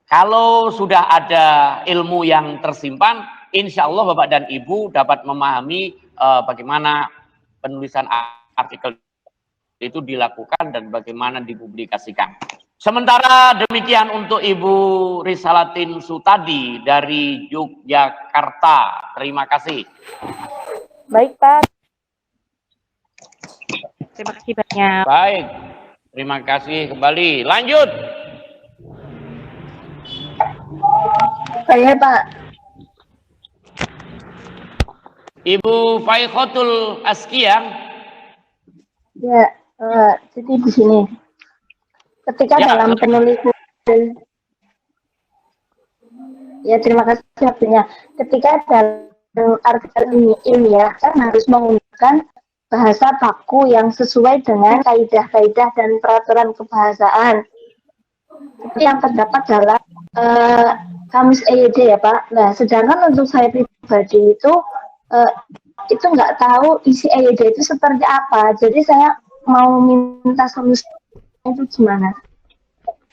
Kalau sudah ada ilmu yang tersimpan, insya Allah Bapak dan Ibu dapat memahami bagaimana penulisan artikel itu dilakukan dan bagaimana dipublikasikan. Sementara demikian untuk Ibu Risalatin Sutadi dari Yogyakarta. Terima kasih. Baik, Pak. Terima kasih banyak. Baik, terima kasih kembali. Lanjut. Saya, Pak. Ibu Faikhotul Askia. Ya, jadi di sini. Ketika Ya, dalam penulisan, ya terima kasih artinya. Ketika dalam artikel ilmiah kan harus menggunakan bahasa baku yang sesuai dengan kaidah-kaidah dan peraturan kebahasaan. Seperti yang terdapat dalam Kamus EYD ya Pak. Nah, sedangkan untuk saya pribadi itu nggak tahu isi EYD itu seperti apa. Jadi saya mau minta solusi itu gimana?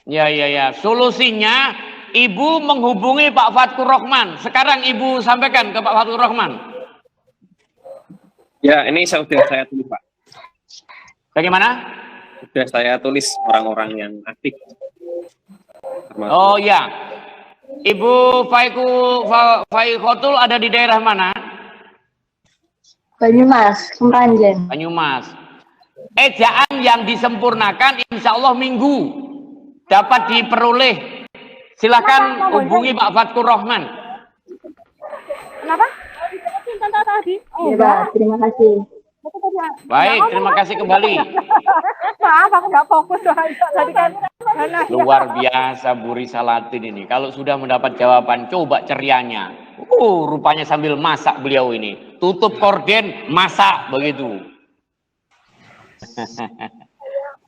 Ya. Solusinya Ibu menghubungi Pak Fatkur Rahman. Sekarang Ibu sampaikan ke Pak Fatkur Rahman. Ya, ini sudah saya tulis, Pak. Bagaimana? Sudah saya tulis orang-orang yang aktif. Oh ya. Ibu Faikhotul ada di daerah mana? Banyumas, Kemeranjen. Banyumas. Ejaan yang disempurnakan insya Allah minggu dapat diperoleh. Silakan hubungi Pak Fatkur Rahman. Kenapa? Tadi. Ya, Pak, terima kasih. Baik, terima kasih kembali. Maaf, aku nggak fokus. Tadi kan Luar biasa Bu Risalatin ini. Kalau sudah mendapat jawaban, coba cerianya. Rupanya sambil masak beliau ini. Tutup korden, masak begitu.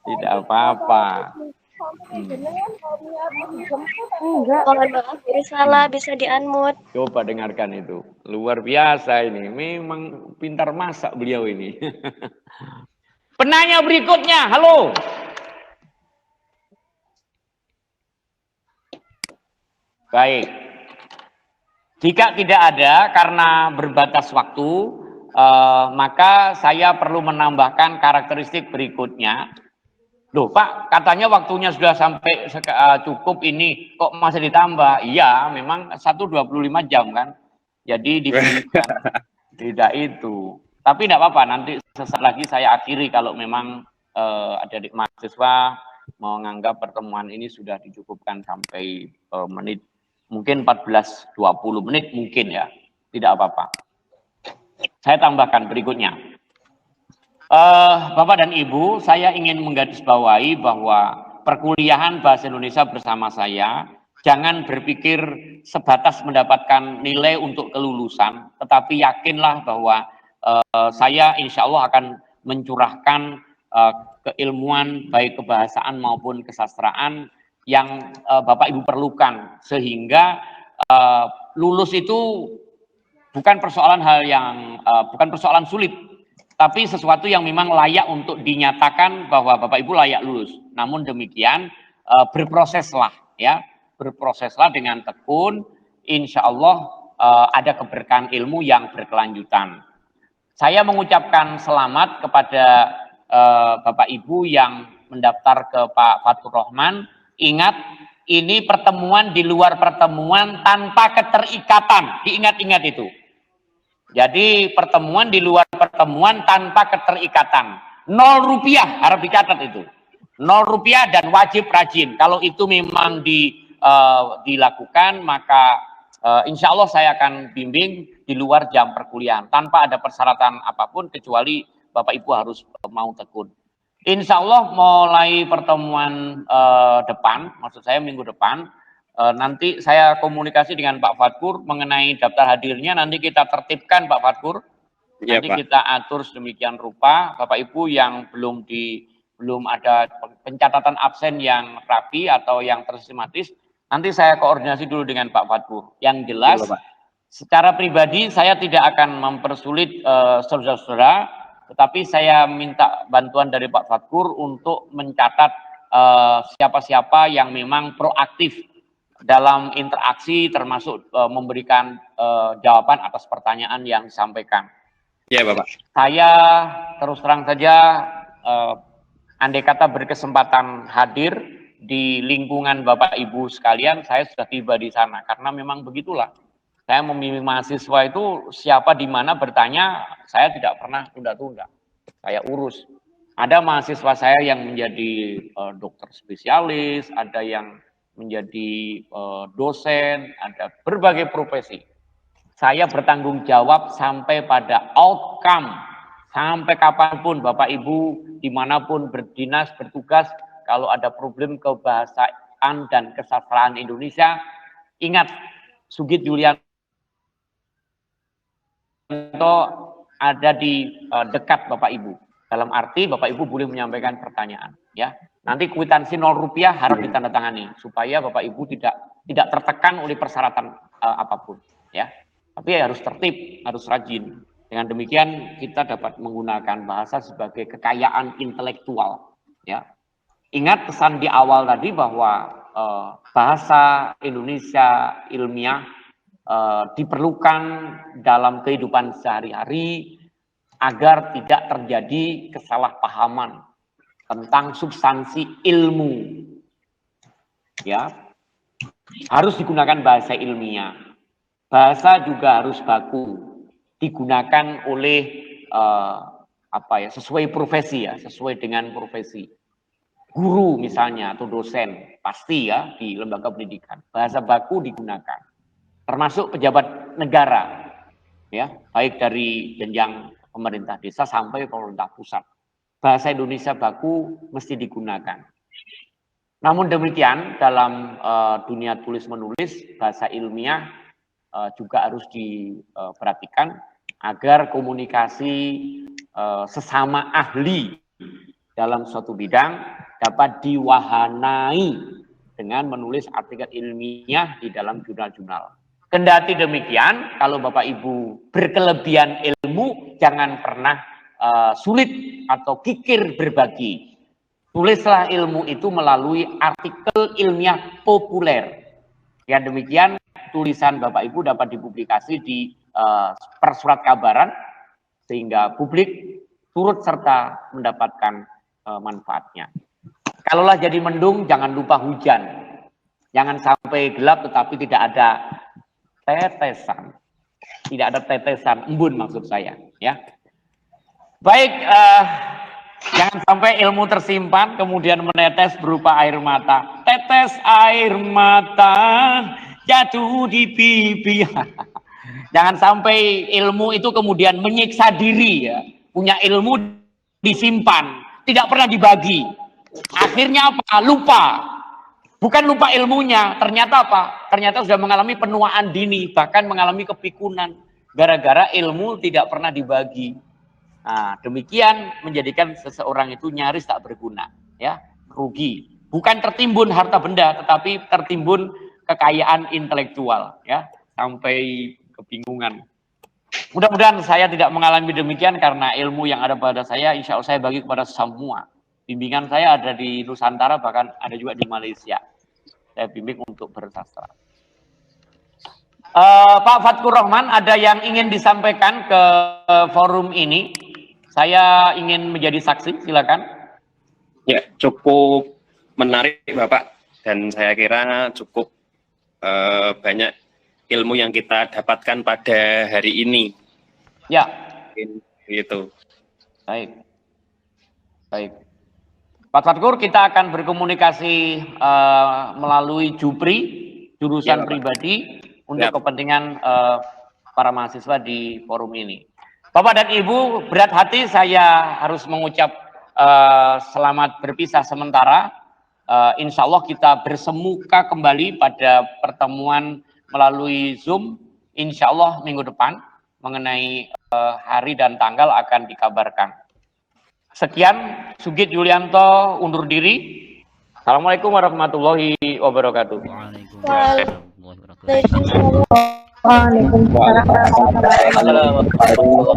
Tidak apa-apa. Mohon maaf, salah bisa di-unmute. Coba dengarkan itu. Luar biasa ini. Memang pintar masak beliau ini. Penanya berikutnya. Halo. Baik. Jika tidak ada karena berbatas waktu, maka saya perlu menambahkan karakteristik berikutnya. Loh Pak, katanya waktunya sudah sampai cukup ini, kok masih ditambah? Iya, memang 1:25 jam kan. Jadi diberikan. Tidak itu. Tapi tidak apa-apa, nanti sesaat lagi saya akhiri kalau memang adik-adik mahasiswa menganggap pertemuan ini sudah dicukupkan sampai menit, mungkin 14-20 menit mungkin ya. Tidak apa-apa. Saya tambahkan berikutnya. Bapak dan Ibu, saya ingin menggarisbawahi bahwa perkuliahan Bahasa Indonesia bersama saya jangan berpikir sebatas mendapatkan nilai untuk kelulusan, tetapi yakinlah bahwa saya insya Allah akan mencurahkan keilmuan baik kebahasaan maupun kesastraan yang Bapak Ibu perlukan, sehingga lulus itu bukan persoalan bukan persoalan sulit, tapi sesuatu yang memang layak untuk dinyatakan bahwa Bapak Ibu layak lulus. Namun demikian berproseslah ya, berproseslah dengan tekun. Insya Allah ada keberkahan ilmu yang berkelanjutan. Saya mengucapkan selamat kepada Bapak Ibu yang mendaftar ke Pak Fatkur Rahman. Ingat, ini pertemuan di luar pertemuan tanpa keterikatan. Diingat-ingat itu. Jadi pertemuan di luar pertemuan tanpa keterikatan. 0 rupiah harus dicatat itu. 0 rupiah dan wajib rajin. Kalau itu memang dilakukan, maka insya Allah saya akan bimbing di luar jam perkuliahan. Tanpa ada persyaratan apapun, kecuali Bapak Ibu harus mau tekun. Insya Allah mulai pertemuan depan, maksud saya minggu depan, nanti saya komunikasi dengan Pak Fatkur mengenai daftar hadirnya. Nanti kita tertibkan Pak Fatkur, ya, nanti Pak. kita atur sedemikian rupa. Bapak Ibu yang belum ada pencatatan absen yang rapi atau yang tersistematis, nanti saya koordinasi dulu dengan Pak Fatkur. Yang jelas, ya, Pak, secara pribadi saya tidak akan mempersulit saudara-saudara, tetapi saya minta bantuan dari Pak Fatkur untuk mencatat siapa-siapa yang memang proaktif dalam interaksi, termasuk memberikan jawaban atas pertanyaan yang disampaikan. Ya, Bapak. Saya terus terang saja, andai kata berkesempatan hadir di lingkungan Bapak Ibu sekalian, saya sudah tiba di sana. Karena memang begitulah. Saya memilih mahasiswa itu siapa di mana bertanya, saya tidak pernah tunda-tunda. Saya urus. Ada mahasiswa saya yang menjadi dokter spesialis, ada yang menjadi dosen, ada berbagai profesi. Saya bertanggung jawab sampai pada outcome, sampai kapanpun Bapak Ibu dimanapun berdinas, bertugas, kalau ada problem kebahasaan dan kesastraan Indonesia, ingat Sugit Yulianto ada di dekat Bapak Ibu. Dalam arti Bapak Ibu boleh menyampaikan pertanyaan, ya. Nanti kwitansi 0 rupiah harap ditandatangani supaya Bapak Ibu tidak tertekan oleh persyaratan apapun, ya. Tapi harus tertib, harus rajin. Dengan demikian kita dapat menggunakan bahasa sebagai kekayaan intelektual, ya. Ingat pesan di awal tadi bahwa bahasa Indonesia ilmiah diperlukan dalam kehidupan sehari-hari agar tidak terjadi kesalahpahaman tentang substansi ilmu. Ya, harus digunakan bahasa ilmiah. Bahasa juga harus baku, digunakan oleh sesuai profesi, ya, sesuai dengan profesi. Guru misalnya atau dosen pasti ya di lembaga pendidikan bahasa baku digunakan. Termasuk pejabat negara, ya, baik dari jenjang pemerintah desa sampai pemerintah pusat. Bahasa Indonesia baku mesti digunakan. Namun demikian, dalam dunia tulis-menulis, bahasa ilmiah juga harus diperhatikan agar komunikasi sesama ahli dalam suatu bidang dapat diwahanai dengan menulis artikel ilmiah di dalam jurnal-jurnal. Kendati demikian, kalau Bapak Ibu berkelebihan ilmu, jangan pernah sulit atau kikir berbagi. Tulislah ilmu itu melalui artikel ilmiah populer. Ya demikian, tulisan Bapak Ibu dapat dipublikasi di persurat kabaran, sehingga publik turut serta mendapatkan manfaatnya. Kalaulah jadi mendung, jangan lupa hujan. Jangan sampai gelap tetapi tidak ada tetesan, tidak ada tetesan embun maksud saya, ya. Baik, jangan sampai ilmu tersimpan kemudian menetes berupa air mata. Tetes air mata jatuh di pipi. Jangan sampai ilmu itu kemudian menyiksa diri, ya. Punya ilmu disimpan, tidak pernah dibagi. Akhirnya apa? Lupa. Bukan lupa ilmunya, ternyata apa? Ternyata sudah mengalami penuaan dini, bahkan mengalami kepikunan. Gara-gara ilmu tidak pernah dibagi. Nah, demikian menjadikan seseorang itu nyaris tak berguna, ya, rugi. Bukan tertimbun harta benda, tetapi tertimbun kekayaan intelektual, ya, sampai kebingungan. Mudah-mudahan saya tidak mengalami demikian karena ilmu yang ada pada saya, insya Allah saya bagi kepada semua. Bimbingan saya ada di Nusantara, bahkan ada juga di Malaysia. Saya bimbing untuk bersastra. Pak Fatkur Rahman, ada yang ingin disampaikan ke forum ini? Saya ingin menjadi saksi, silakan. Ya, cukup menarik Bapak, dan saya kira cukup banyak ilmu yang kita dapatkan pada hari ini. Ya. Gitu. Baik. Baik. Pak Fatkur, kita akan berkomunikasi melalui Jupri, jurusan pribadi, untuk kepentingan para mahasiswa di forum ini. Bapak dan Ibu, berat hati saya harus mengucap selamat berpisah sementara. Insya Allah kita bersemuka kembali pada pertemuan melalui Zoom, insya Allah minggu depan, mengenai hari dan tanggal akan dikabarkan. Sekian, Sugit Yulianto undur diri. Assalamualaikum warahmatullahi wabarakatuh. Waalaikumsalam warahmatullahi wabarakatuh.